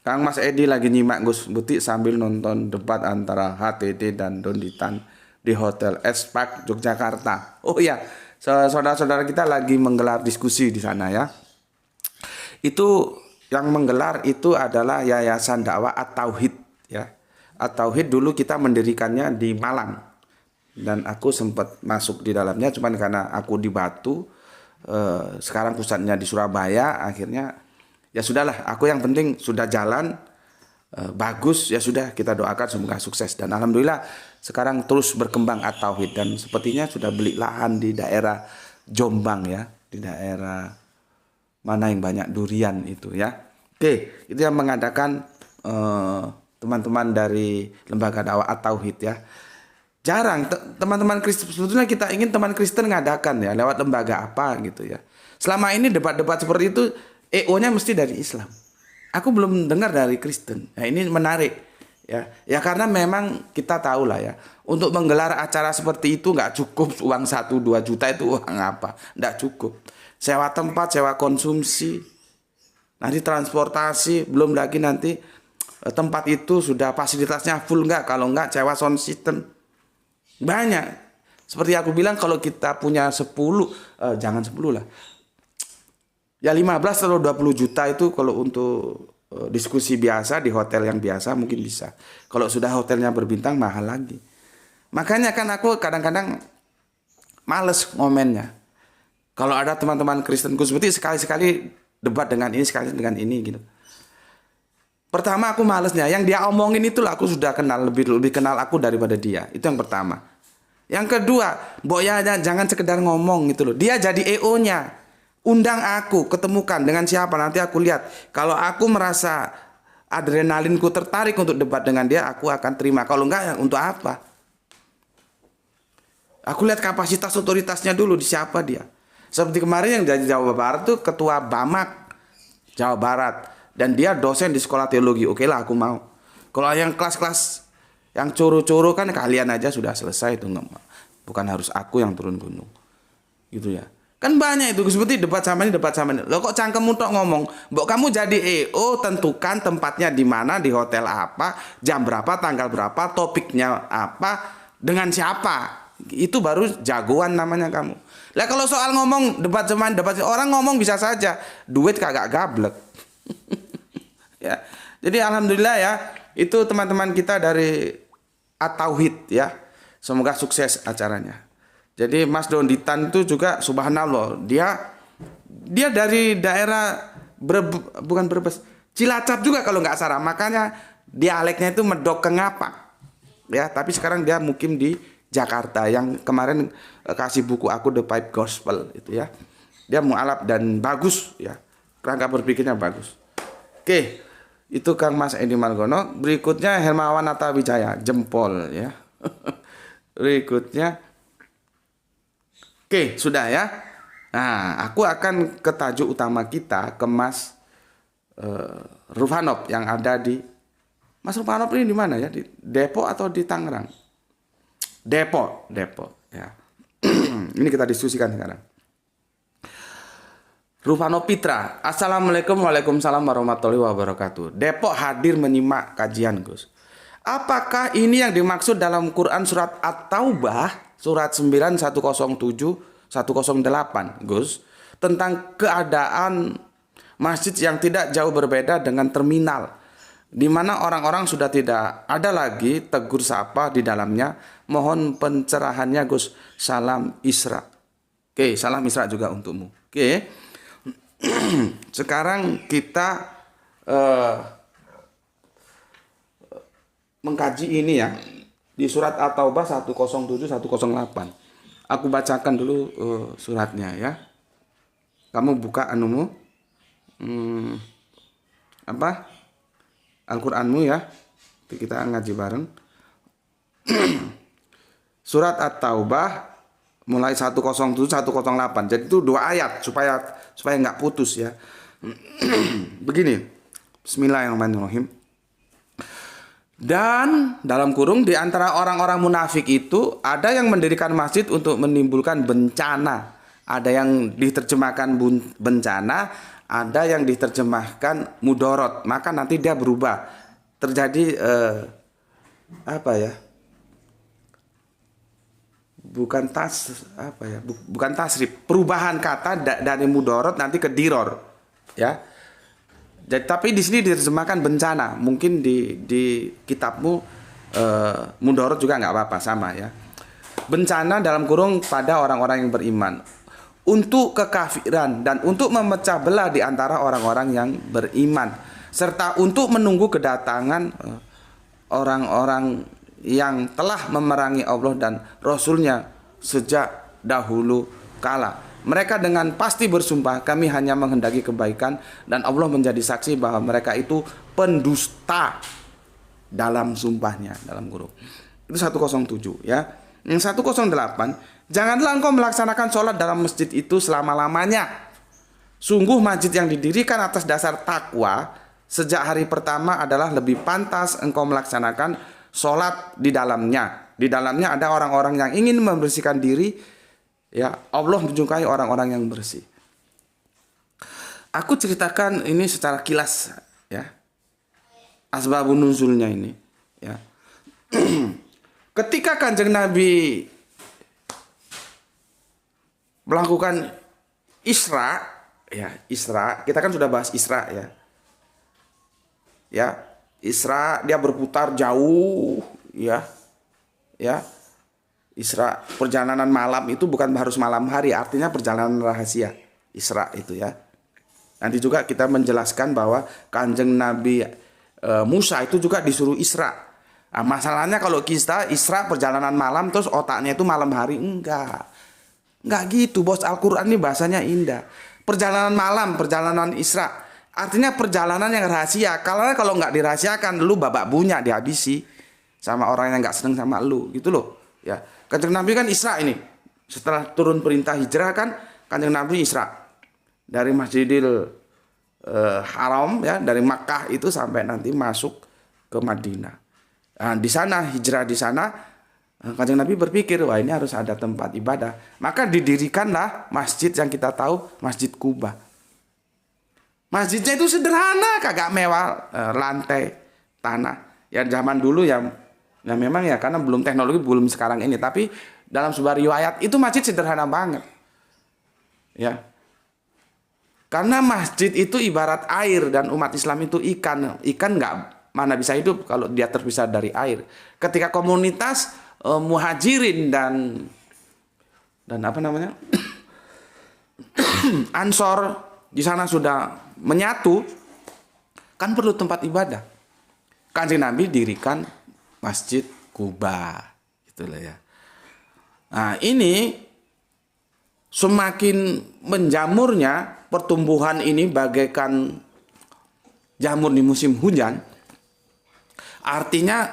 Kang Mas Edi lagi nyimak Gus Butik sambil nonton debat antara HTT dan Donditan di Hotel Espak Yogyakarta. Oh ya, saudara-saudara kita lagi menggelar diskusi di sana ya. Itu yang menggelar itu adalah Yayasan Dakwah At-Tauhid ya. At-Tauhid dulu kita mendirikannya di Malang. Dan aku sempat masuk di dalamnya, cuman karena aku di Batu, sekarang pusatnya di Surabaya, akhirnya ya sudahlah, aku yang penting sudah jalan, bagus, ya sudah, kita doakan semoga sukses. Dan alhamdulillah sekarang terus berkembang At-Tauhid, dan sepertinya sudah beli lahan di daerah Jombang ya, di daerah mana yang banyak durian itu ya. Oke, itu yang mengadakan teman-teman dari Lembaga Dakwah At-Tauhid ya. Jarang teman-teman Kristen, sebetulnya kita ingin teman Kristen ngadakan ya lewat lembaga apa gitu ya. Selama ini debat-debat seperti itu EO-nya mesti dari Islam. Aku belum dengar dari Kristen. Nah, ini menarik ya. Ya karena memang kita tahu lah ya, untuk menggelar acara seperti itu nggak cukup uang 1-2 juta, itu uang apa? Nggak cukup. Sewa tempat, sewa konsumsi, nanti transportasi, belum lagi nanti tempat itu sudah fasilitasnya full nggak, kalau nggak sewa sound system. Banyak. Seperti aku bilang, kalau kita punya 10, jangan 10 lah. Ya 15 atau 20 juta itu kalau untuk diskusi biasa di hotel yang biasa mungkin bisa. Kalau sudah hotelnya berbintang mahal lagi. Makanya kan aku kadang-kadang males ngomennya. Kalau ada teman-teman Kristenku seperti sekali-sekali debat dengan ini, sekali dengan ini gitu. Pertama aku malesnya, yang dia omongin itulah aku sudah kenal, lebih kenal aku daripada dia. Itu yang pertama. Yang kedua, ya jangan sekedar ngomong gitu loh. Dia jadi EO-nya. Undang aku, ketemukan dengan siapa, nanti aku lihat. Kalau aku merasa adrenalinku tertarik untuk debat dengan dia, aku akan terima. Kalau enggak, ya untuk apa? Aku lihat kapasitas otoritasnya dulu, di siapa dia. Seperti kemarin yang jadi Jawa Barat tuh ketua Bamak Jawa Barat. Dan dia dosen di sekolah teologi. Oke lah, aku mau. Kalau yang kelas-kelas yang curu-curu kan kalian aja sudah selesai itu. Bukan harus aku yang turun gunung. Gitu ya. Kan banyak itu. Seperti debat sama ini, debat sama ini. Loh kok cangkemmu tok ngomong. Mbok kamu jadi EO, tentukan tempatnya di mana, di hotel apa, jam berapa, tanggal berapa, topiknya apa, dengan siapa. Itu baru jagoan namanya kamu. Lah kalau soal ngomong debat sama debat, orang ngomong bisa saja. Duit kagak gablek. Ya. Jadi alhamdulillah ya, itu teman-teman kita dari At-Tauhid ya. Semoga sukses acaranya. Jadi Mas Donditan itu juga subhanallah, dia dari daerah bukan Brebes, Cilacap juga kalau nggak salah. Makanya dialeknya itu medok ke ngapak. Ya, tapi sekarang dia mukim di Jakarta, yang kemarin kasih buku aku The Pipe Gospel itu ya. Dia mualaf dan bagus ya. Kerangka berpikirnya bagus. Oke, itu Kang Mas Edi Margono. Berikutnya Hermawan Atawijaya, jempol ya. Berikutnya, oke sudah ya. Nah, aku akan ke tajuk utama kita, ke Mas Rufanop yang ada di. Mas Rufanop ini di mana ya? Di Depok atau di Tangerang? Depok ya. Ini kita diskusikan sekarang. Rufano Pitra, Assalamualaikum, waalaikumsalam warahmatullahi wabarakatuh. Depok hadir menyimak kajian Gus. Apakah ini yang dimaksud dalam Quran surat At-Taubah surat 9 107 108 Gus, tentang keadaan masjid yang tidak jauh berbeda dengan terminal, di mana orang-orang sudah tidak ada lagi tegur sapa di dalamnya. Mohon pencerahannya Gus. Salam Isra. Oke, salam Isra juga untukmu. Oke. Sekarang kita mengkaji ini ya, di surat At-Taubah 107 108. Aku bacakan dulu suratnya ya. Kamu buka anumu, apa, Al-Qur'anmu ya. Kita ngaji bareng. Surat At-Taubah mulai 107 108. Jadi itu 2 ayat supaya nggak putus ya. Begini. Bismillahirrahmanirrahim. Dan dalam kurung, di antara orang-orang munafik itu ada yang mendirikan masjid untuk menimbulkan bencana. Ada yang diterjemahkan bencana, ada yang diterjemahkan mudorot. Maka nanti dia berubah. Terjadi apa ya? Bukan tasrif, perubahan kata dari mudorot nanti ke diror ya. Jadi, tapi di sini diterjemahkan bencana. Mungkin di kitabmu mudorot juga nggak apa-apa, sama ya. Bencana dalam kurung pada orang-orang yang beriman, untuk kekafiran dan untuk memecah belah di antara orang-orang yang beriman, serta untuk menunggu kedatangan orang-orang yang telah memerangi Allah dan Rasul-Nya sejak dahulu kala. Mereka dengan pasti bersumpah, kami hanya menghendaki kebaikan, dan Allah menjadi saksi bahwa mereka itu pendusta dalam sumpahnya, dalam kurung. Itu 107 ya. Yang 108, janganlah engkau melaksanakan sholat dalam masjid itu selama-lamanya. Sungguh masjid yang didirikan atas dasar takwa sejak hari pertama adalah lebih pantas engkau melaksanakan sholat di dalamnya. Di dalamnya ada orang-orang yang ingin membersihkan diri. Ya, Allah menyukai orang-orang yang bersih. Aku ceritakan ini secara kilas ya. Asbabun nuzulnya ini ya. Ketika Kanjeng Nabi melakukan Isra, ya Isra, kita kan sudah bahas Isra ya. Ya, Isra dia berputar jauh ya. Ya. Isra perjalanan malam itu bukan harus malam hari, artinya perjalanan rahasia. Isra itu ya. Nanti juga kita menjelaskan bahwa Kanjeng Nabi Musa itu juga disuruh Isra. Nah, masalahnya kalau kita Isra perjalanan malam terus otaknya itu malam hari, enggak gitu bos. Al-Quran ini bahasanya indah. Perjalanan malam, perjalanan Isra, artinya perjalanan yang rahasia. Kalau nggak dirahasiakan, lu babak bunyak dihabisi sama orang yang nggak seneng sama lu, gitu loh. Ya, Kanjeng Nabi kan Isra ini. Setelah turun perintah hijrah kan Kanjeng Nabi Isra dari Masjidil Haram ya, dari Makkah itu sampai nanti masuk ke Madinah. Nah, di sana hijrah di sana, Kanjeng Nabi berpikir, wah ini harus ada tempat ibadah. Maka didirikanlah masjid yang kita tahu, Masjid Kuba. Masjidnya itu sederhana, kagak mewah, lantai tanah. Ya zaman dulu ya memang ya karena belum teknologi, belum sekarang ini. Tapi dalam sebuah riwayat itu masjid sederhana banget. Ya. Karena masjid itu ibarat air dan umat Islam itu ikan. Ikan nggak mana bisa hidup kalau dia terpisah dari air. Ketika komunitas muhajirin dan apa namanya Ansor di sana sudah menyatu, kan perlu tempat ibadah. Kanjeng Nabi dirikan Masjid Kuba, itulah ya. Nah ini semakin menjamurnya pertumbuhan ini bagaikan jamur di musim hujan. Artinya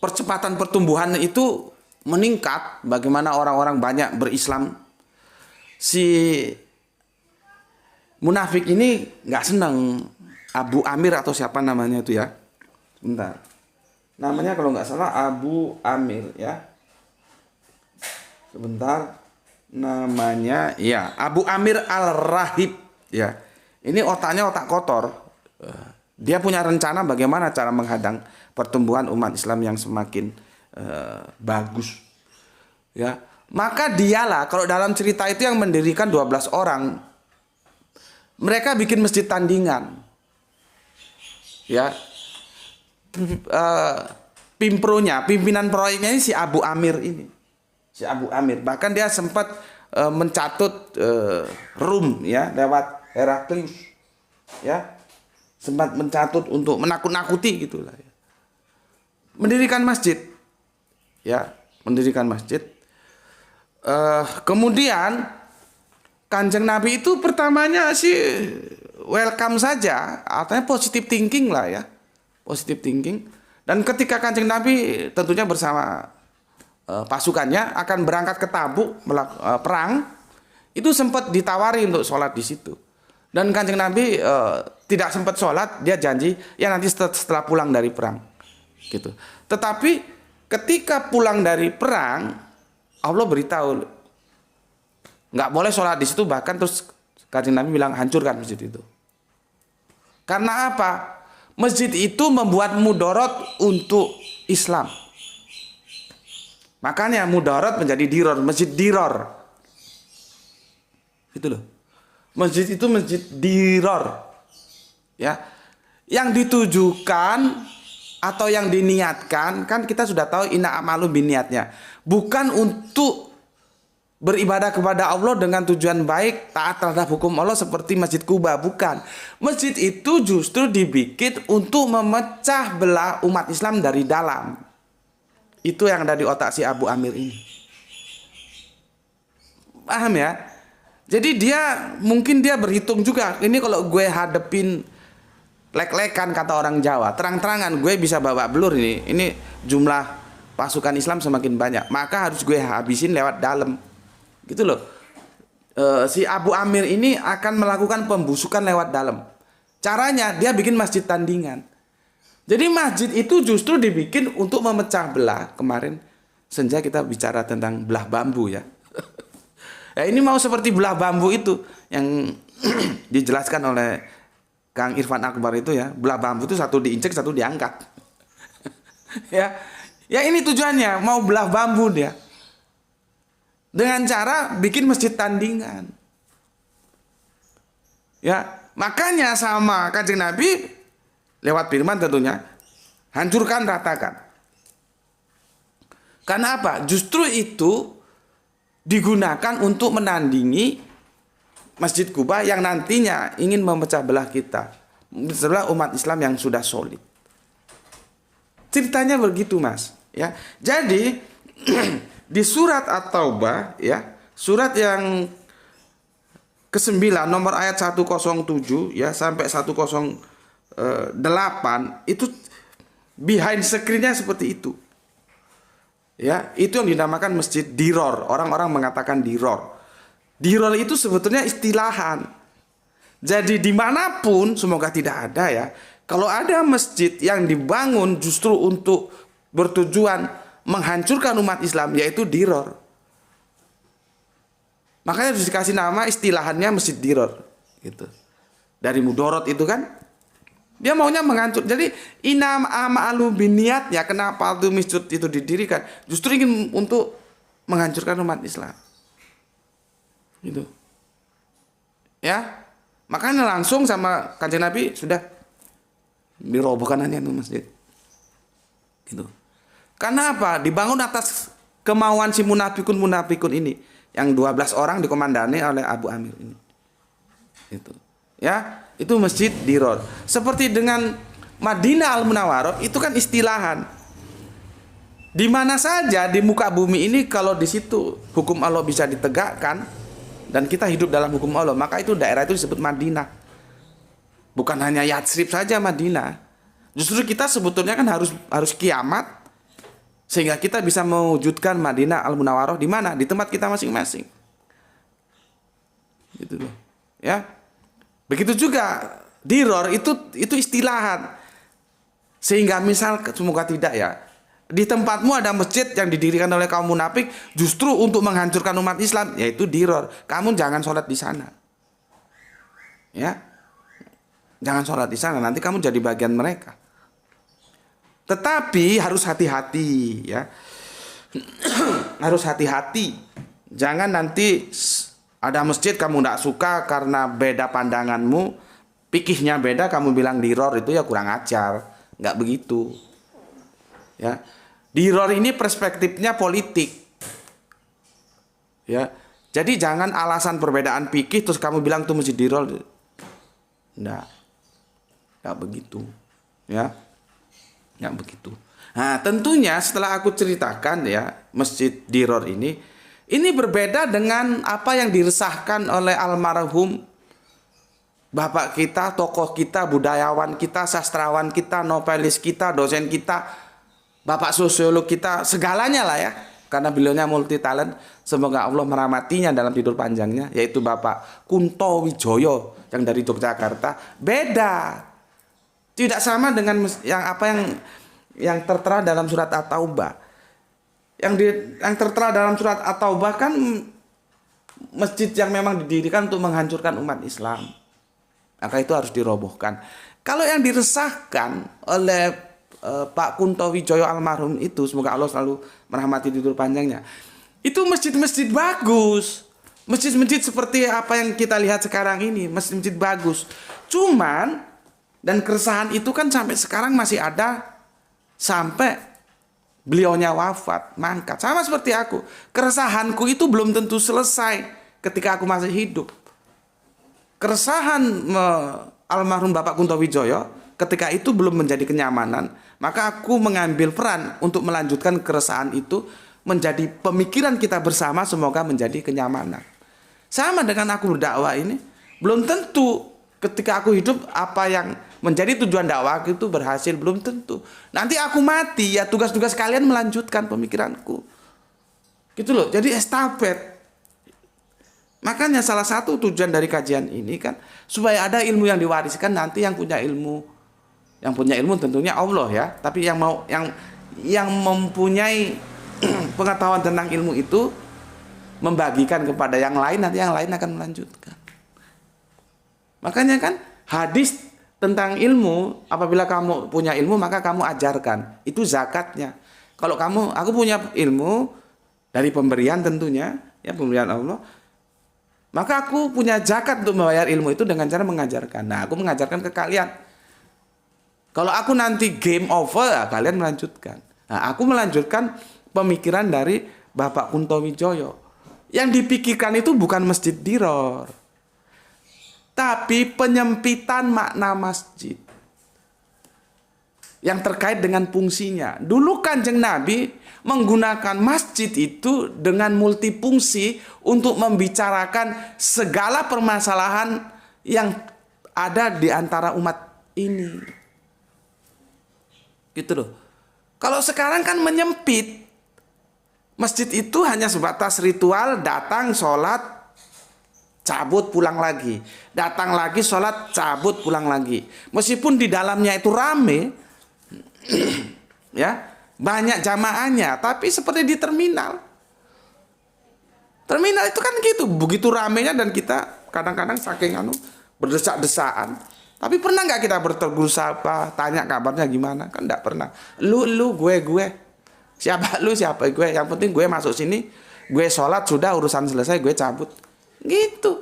percepatan pertumbuhan itu meningkat. Bagaimana orang-orang banyak berislam. Si munafik ini nggak senang. Abu Amir atau siapa namanya itu ya. Bentar. Namanya kalau nggak salah Abu Amir ya. Sebentar. Namanya ya Abu Amir Al-Rahib ya. Ini otaknya otak kotor. Dia punya rencana bagaimana cara menghadang pertumbuhan umat Islam yang semakin bagus. Ya, maka dialah kalau dalam cerita itu yang mendirikan 12 orang. Mereka bikin masjid tandingan. Ya. Pimpinan proyeknya ini si Abu Amir ini. Si Abu Amir, bahkan dia sempat mencatut Rum ya lewat Heraklius. Ya. Sempat mencatut untuk menakut-nakuti gitulah ya. Mendirikan masjid. Ya, mendirikan masjid. Kemudian Kanjeng Nabi itu pertamanya sih welcome saja, artinya positive thinking lah ya. Positive thinking. Dan ketika Kanjeng Nabi tentunya bersama pasukannya akan berangkat ke Tabuk perang, itu sempat ditawari untuk sholat di situ. Dan Kanjeng Nabi tidak sempat sholat, dia janji ya nanti setelah pulang dari perang, gitu. Tetapi ketika pulang dari perang, Allah beritahu nggak boleh sholat di situ, bahkan terus Kanjeng Nabi bilang hancurkan masjid itu. Karena apa? Masjid itu membuat mudarat untuk Islam. Makanya mudarat menjadi diror, masjid diror. Itu loh. Masjid itu masjid diror. Ya. Yang ditujukan atau yang diniatkan kan kita sudah tahu inna amalu biniatnya. Bukan untuk beribadah kepada Allah dengan tujuan baik, taat terhadap hukum Allah seperti Masjid Kuba, bukan. Masjid itu justru dibikin untuk memecah belah umat Islam dari dalam. Itu yang ada di otak si Abu Amir ini. Paham ya? Jadi mungkin dia berhitung juga, ini kalau gue hadepin lek-lekan kata orang Jawa, terang-terangan gue bisa bawa belur ini jumlah pasukan Islam semakin banyak, maka harus gue habisin lewat dalam, gitu loh. Si Abu Amir ini akan melakukan pembusukan lewat dalam. Caranya dia bikin masjid tandingan. Jadi masjid itu justru dibikin untuk memecah belah. Kemarin senja kita bicara tentang belah bambu ya. Ya ini mau seperti belah bambu itu yang dijelaskan oleh Kang Irfan Akbar itu ya, belah bambu itu satu diinjek, satu diangkat. Ya ini tujuannya, mau belah bambu dia. Dengan cara bikin masjid tandingan. Ya, makanya sama Kanjeng Nabi lewat firman tentunya, hancurkan, ratakan. Karena apa? Justru itu digunakan untuk menandingi Masjid Kuba yang nantinya ingin memecah belah kita, setelah umat Islam yang sudah solid. Ceritanya begitu, Mas. Ya, jadi di surat At-Taubah, ya, surat yang ke-9 nomor ayat 107 ya sampai 108 itu behind screen-nya seperti itu. Ya, itu yang dinamakan Masjid Diror. Orang-orang mengatakan Diror. Diror itu sebetulnya istilahan. Jadi dimanapun, semoga tidak ada ya, kalau ada masjid yang dibangun justru untuk bertujuan menghancurkan umat Islam, yaitu Diror. Makanya harus dikasih nama istilahannya Masjid Diror. Gitu. Dari mudorot itu kan, dia maunya menghancur. Jadi inam amalu biniatnya, kenapa itu masjid itu didirikan? Justru ingin untuk menghancurkan umat Islam. Gitu. Ya, makanya langsung sama Kanjeng Nabi sudah dirobohkan aja tuh masjid. Gitu. Karena apa? Dibangun atas kemauan si munafikun ini, yang 12 orang dikomandani oleh Abu Amir ini. Itu. Ya, itu Masjid Diror. Seperti dengan Madinah Al-Munawwarah itu kan istilahan. Di mana saja di muka bumi ini kalau di situ hukum Allah bisa ditegakkan dan kita hidup dalam hukum Allah, maka itu daerah itu disebut Madinah. Bukan hanya Yatsrib saja Madinah. Justru kita sebetulnya kan harus kiamat sehingga kita bisa mewujudkan Madinah Al-Munawwarah di mana? Di tempat kita masing-masing. Gitu loh. Ya. Begitu juga Diror itu istilahan. Sehingga misal semoga tidak ya, di tempatmu ada masjid yang didirikan oleh kaum munafik justru untuk menghancurkan umat Islam, yaitu Diror. Kamu jangan sholat di sana. Ya. Jangan sholat di sana, nanti kamu jadi bagian mereka. Tetapi harus hati-hati ya. Harus hati-hati. Jangan nanti ada masjid kamu tidak suka karena beda pandanganmu, pikihnya beda, kamu bilang Diror itu ya kurang ajar. Nggak begitu. Ya. Diror ini perspektifnya politik. Ya. Jadi jangan alasan perbedaan pikih terus kamu bilang itu masjid Diror. Nggak begitu. Ya. Nggak begitu. Nah, tentunya setelah aku ceritakan ya Masjid Diror ini berbeda dengan apa yang diresahkan oleh almarhum bapak kita, tokoh kita, budayawan kita, sastrawan kita, novelis kita, dosen kita, bapak sosiolog kita, segalanya lah ya. Karena beliaunya multi talent, semoga Allah merahmatinya dalam tidur panjangnya, yaitu Bapak Kunto Wijoyo yang dari Yogyakarta. Beda. Tidak sama dengan yang tertera dalam surat At-Taubah. Yang tertera dalam surat At-Taubah kan masjid yang memang didirikan untuk menghancurkan umat Islam. Maka itu harus dirobohkan. Kalau yang diresahkan oleh Pak Kunto Wijoyo almarhum itu, semoga Allah selalu merahmati tidur panjangnya, itu masjid-masjid bagus. Masjid-masjid seperti apa yang kita lihat sekarang ini, masjid-masjid bagus. Cuman Dan keresahan itu kan sampai sekarang masih ada sampai beliaunya wafat, mangkat. Sama seperti aku. Keresahanku itu belum tentu selesai ketika aku masih hidup. Keresahan almarhum Bapak Kuntowijoyo ketika itu belum menjadi kenyamanan, maka aku mengambil peran untuk melanjutkan keresahan itu menjadi pemikiran kita bersama, semoga menjadi kenyamanan. Sama dengan aku berdakwah ini, belum tentu ketika aku hidup apa yang menjadi tujuan dakwah itu berhasil, belum tentu. Nanti aku mati, ya tugas-tugas kalian melanjutkan pemikiranku. Gitu loh, jadi estafet. Makanya salah satu tujuan dari kajian ini kan supaya ada ilmu yang diwariskan nanti yang punya ilmu. Yang punya ilmu tentunya Allah ya, tapi yang mempunyai pengetahuan tentang ilmu itu membagikan kepada yang lain, nanti yang lain akan melanjutkan. Makanya kan hadis tentang ilmu, apabila kamu punya ilmu maka kamu ajarkan. Itu zakatnya. Kalau aku punya ilmu dari pemberian tentunya, ya pemberian Allah, maka aku punya zakat untuk membayar ilmu itu dengan cara mengajarkan. Nah, aku mengajarkan ke kalian. Kalau aku nanti game over, ya kalian melanjutkan. Nah, aku melanjutkan pemikiran dari Bapak Kuntowijoyo. Yang dipikirkan itu bukan masjid diror, tapi penyempitan makna masjid yang terkait dengan fungsinya. Dulu Kanjeng Nabi menggunakan masjid itu dengan multifungsi untuk membicarakan segala permasalahan yang ada di antara umat ini. Gitu loh. Kalau sekarang kan menyempit. Masjid itu hanya sebatas ritual, datang, sholat, cabut, pulang lagi. Datang lagi, sholat, cabut, pulang lagi. Meskipun di dalamnya itu rame, ya, banyak jamaahnya, tapi seperti di terminal. Terminal itu kan gitu, begitu ramenya dan kita kadang-kadang saking berdesak-desaan. Tapi pernah nggak kita bertegur sapa, tanya kabarnya gimana? Kan nggak pernah. Lu, gue. Siapa lu, siapa gue. Yang penting gue masuk sini, gue sholat, sudah urusan selesai, gue cabut. Gitu.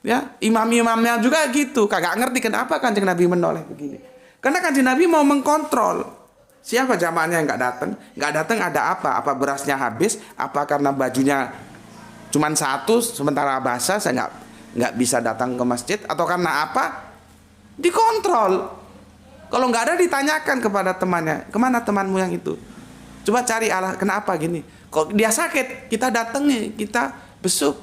Ya, imam-imamnya juga gitu. Kagak ngerti kenapa Kanjeng Nabi menoleh begini. Karena Kanjeng Nabi mau mengkontrol. Siapa jamaahnya yang nggak datang? Nggak datang ada apa? Apa berasnya habis? Apa karena bajunya cuma satu, sementara basah saya nggak bisa datang ke masjid? Atau karena apa? Dikontrol. Kalau nggak ada ditanyakan kepada temannya, kemana temanmu yang itu? Coba cari Allah, kenapa gini? Kok dia sakit? Kita datangi, kita besuk.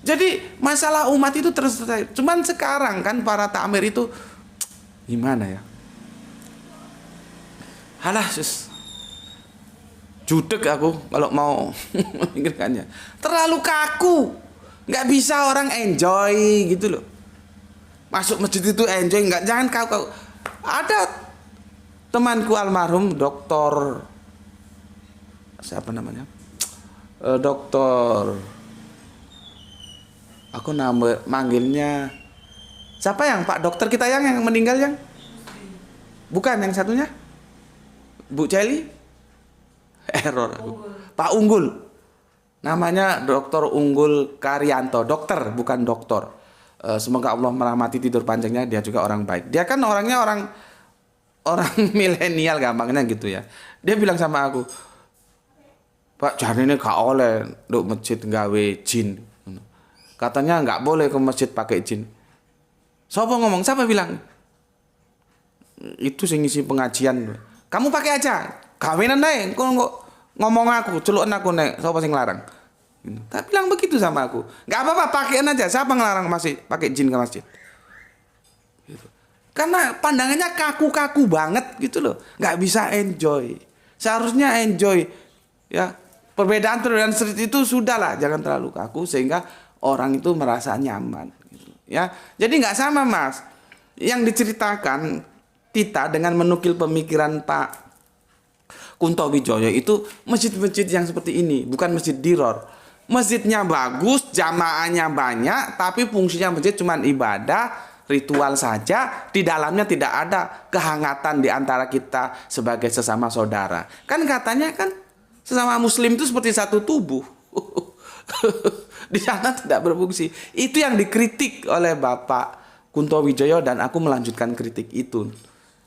Jadi masalah umat itu terus. Cuman sekarang kan para takmir itu gimana ya? Halah, judek aku kalau mau memikirkannya. Terlalu kaku, nggak bisa orang enjoy gitu loh. Masuk masjid itu enjoy, nggak, jangan kau. Ada temanku almarhum dokter siapa namanya? Dokter, aku manggilnya siapa yang Pak dokter kita yang meninggal yang? Bukan yang satunya? Bu Celi? Error aku. Pak Unggul. Namanya Dokter Unggul Karyanto, dokter bukan doktor. Semoga Allah merahmati tidur panjangnya, dia juga orang baik. Dia kan orangnya orang milenial gampangnya gitu ya. Dia bilang sama aku, Pak, jangan ini gak oleh untuk masjid gawe jin. Katanya nggak boleh ke masjid pakai jin. Siapa ngomong? Siapa bilang? Itu sing ngisi pengajian. Kamu pakai aja. Kawinan naik. Kok ngomong aku, celukan aku naik. Siapa sing larang? Tak bilang begitu sama aku. Nggak apa-apa, pakaian aja. Siapa ngelarang masih pakai jin ke masjid? Gitu. Karena pandangannya kaku-kaku banget gitu loh. Nggak bisa enjoy. Seharusnya enjoy. Ya, perbedaan itu sudahlah, jangan terlalu kaku sehingga orang itu merasa nyaman. Gitu. Ya, jadi nggak sama mas. Yang diceritakan kita dengan menukil pemikiran Pak Kuntowijoyo itu masjid-masjid yang seperti ini, bukan masjid diror. Masjidnya bagus, jamaahnya banyak, tapi fungsinya masjid cuma ibadah, ritual saja. Di dalamnya tidak ada kehangatan di antara kita sebagai sesama saudara. Kan katanya kan sesama muslim itu seperti satu tubuh. Di sana tidak berfungsi. Itu yang dikritik oleh Bapak Kunto Wijoyo dan aku melanjutkan kritik itu.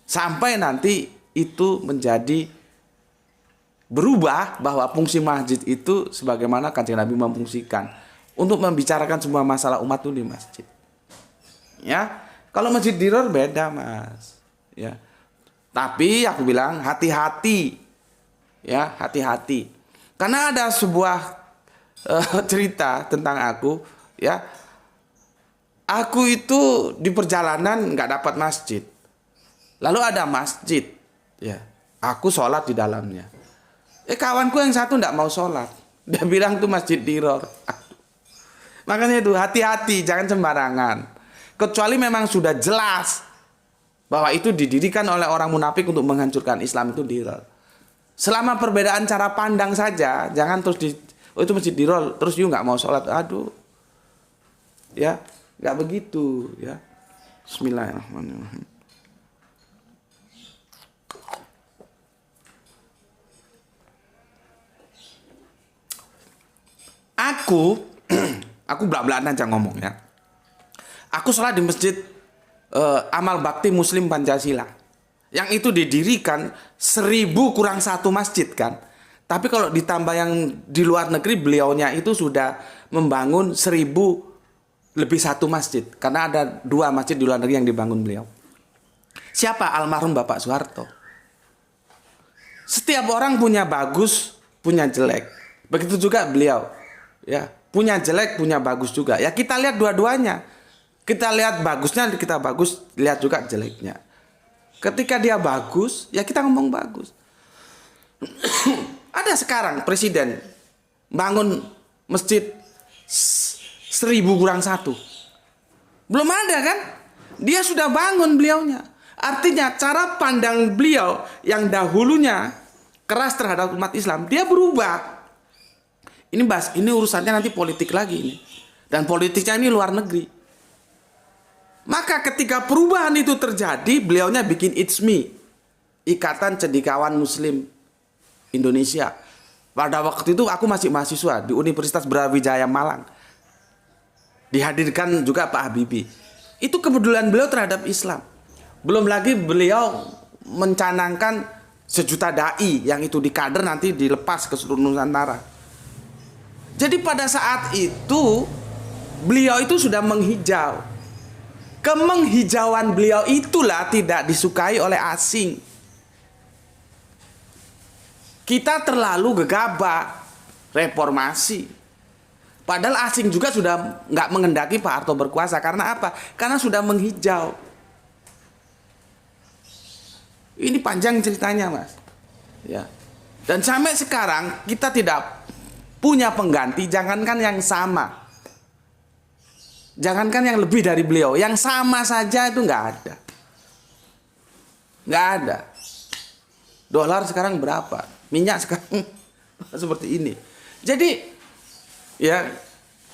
Sampai nanti itu menjadi berubah bahwa fungsi masjid itu sebagaimana Kanjeng Nabi memfungsikan untuk membicarakan semua masalah umat itu di masjid. Ya, kalau masjid diror beda, Mas. Ya. Tapi aku bilang hati-hati. Ya, hati-hati. Karena ada sebuah cerita tentang aku, ya. Aku itu di perjalanan nggak dapat masjid. Lalu ada masjid, ya. Aku sholat di dalamnya. Kawanku yang satu nggak mau sholat. Dia bilang itu masjid diror. Makanya itu hati-hati, jangan sembarangan. Kecuali memang sudah jelas bahwa itu didirikan oleh orang munafik untuk menghancurkan Islam, itu diror. Selama perbedaan cara pandang saja, jangan terus itu masjid diror, terus you nggak mau sholat. Aduh, ya nggak begitu, ya. Bismillahirrahmanirrahim. Aku belak-belakan aja ngomong, ya. Aku sholat di masjid Amal Bakti Muslim Pancasila, yang itu didirikan 1000 kurang 1 masjid kan. Tapi kalau ditambah yang di luar negeri, beliaunya itu sudah membangun 1000 lebih 1 masjid. Karena ada 2 masjid di luar negeri yang dibangun beliau. Siapa? Almarhum Bapak Soeharto. Setiap orang punya bagus, punya jelek. Begitu juga beliau. Ya, punya jelek, punya bagus juga. Ya kita lihat dua-duanya. Kita lihat bagusnya, kita bagus, lihat juga jeleknya. Ketika dia bagus, ya kita ngomong bagus. Ada sekarang presiden bangun masjid 1000 kurang 1. Belum ada kan? Dia sudah bangun beliaunya. Artinya cara pandang beliau yang dahulunya keras terhadap umat Islam, dia berubah. Ini urusannya nanti politik lagi ini. Dan politiknya ini luar negeri. Maka ketika perubahan itu terjadi, beliaunya bikin ICMI, Ikatan Cendekiawan Muslim Indonesia. Pada waktu itu aku masih mahasiswa di Universitas Brawijaya Malang. Dihadirkan juga Pak Habibie. Itu kepedulian beliau terhadap Islam. Belum lagi beliau mencanangkan 1 juta dai yang itu dikader nanti dilepas ke seluruh Nusantara. Jadi pada saat itu beliau itu sudah menghijau. Kemenghijauan beliau itulah tidak disukai oleh asing. Kita terlalu gegabah reformasi. Padahal asing juga sudah nggak mengendaki Pak Harto berkuasa. Karena apa? Karena sudah menghijau. Ini panjang ceritanya, Mas. Ya. Dan sampai sekarang kita tidak punya pengganti, jangankan yang sama. Jangankan yang lebih dari beliau, yang sama saja itu nggak ada. Nggak ada. Dolar sekarang berapa? Minyak sekarang seperti ini. Jadi, ya,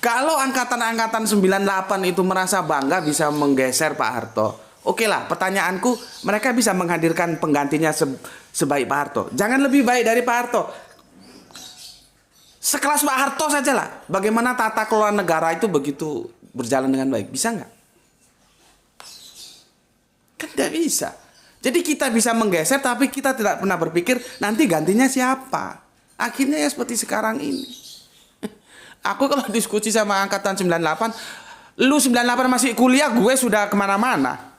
kalau angkatan-angkatan 98 itu merasa bangga bisa menggeser Pak Harto, oke lah, pertanyaanku, mereka bisa menghadirkan penggantinya sebaik Pak Harto. Jangan lebih baik dari Pak Harto. Sekelas Pak Harto saja lah. Bagaimana tata kelola negara itu begitu berjalan dengan baik. Bisa nggak? Kan tidak bisa. Jadi kita bisa menggeser, tapi kita tidak pernah berpikir nanti gantinya siapa. Akhirnya ya seperti sekarang ini. Aku kalau diskusi sama angkatan 98, lu 98 masih kuliah, gue sudah kemana-mana.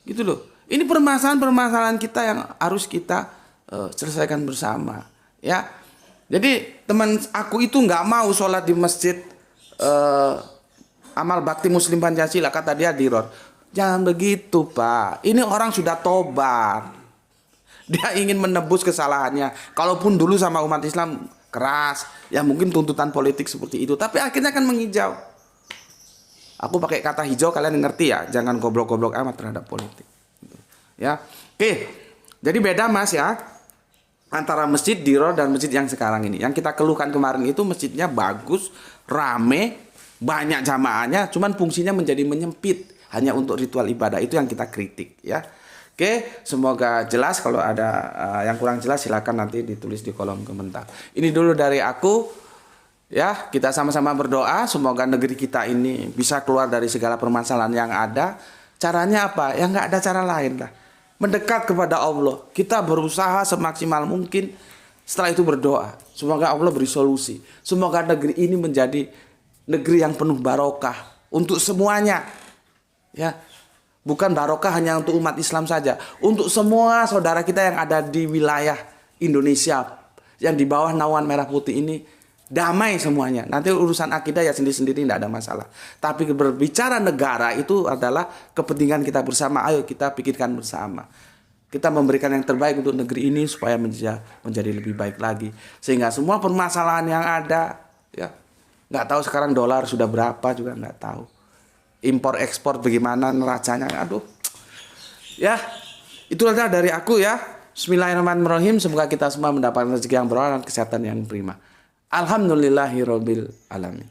Gitu loh. Ini permasalahan-permasalahan kita yang harus kita selesaikan bersama. Ya. Jadi teman aku itu nggak mau sholat di masjid Amal Bakti Muslim Pancasila, kata dia diror. Jangan begitu, Pak. Ini orang sudah tobat. Dia ingin menebus kesalahannya. Kalaupun dulu sama umat Islam keras, ya mungkin tuntutan politik seperti itu. Tapi akhirnya akan menghijau. Aku pakai kata hijau, kalian ngerti ya. Jangan goblok-goblok amat terhadap politik. Ya, oke. Jadi beda, Mas, ya. Antara masjid diror dan masjid yang sekarang ini. Yang kita keluhkan kemarin itu masjidnya bagus, rame, banyak jamaahnya, cuman fungsinya menjadi menyempit hanya untuk ritual ibadah. Itu yang kita kritik, ya. Oke, semoga jelas. Kalau ada yang kurang jelas silakan nanti ditulis di kolom komentar. Ini dulu dari aku. Ya, kita sama-sama berdoa semoga negeri kita ini bisa keluar dari segala permasalahan yang ada. Caranya apa? Ya nggak ada cara lain lah. Mendekat kepada Allah. Kita berusaha semaksimal mungkin. Setelah itu berdoa. Semoga Allah beri solusi. Semoga negeri ini menjadi negeri yang penuh barokah untuk semuanya. Ya. Bukan barokah hanya untuk umat Islam saja. Untuk semua saudara kita yang ada di wilayah Indonesia. Yang di bawah naungan merah putih ini. Damai semuanya. Nanti urusan akidah ya sendiri-sendiri tidak ada masalah. Tapi berbicara negara itu adalah kepentingan kita bersama. Ayo kita pikirkan bersama. Kita memberikan yang terbaik untuk negeri ini supaya menjadi lebih baik lagi. Sehingga semua permasalahan yang ada, ya nggak tahu sekarang dolar sudah berapa juga nggak tahu. Impor ekspor bagaimana neracanya, aduh. Ya, itu adalah dari aku ya. Bismillahirrahmanirrahim. Semoga kita semua mendapatkan rezeki yang berlimpah dan kesehatan yang prima. Alhamdulillahirabbil alamin.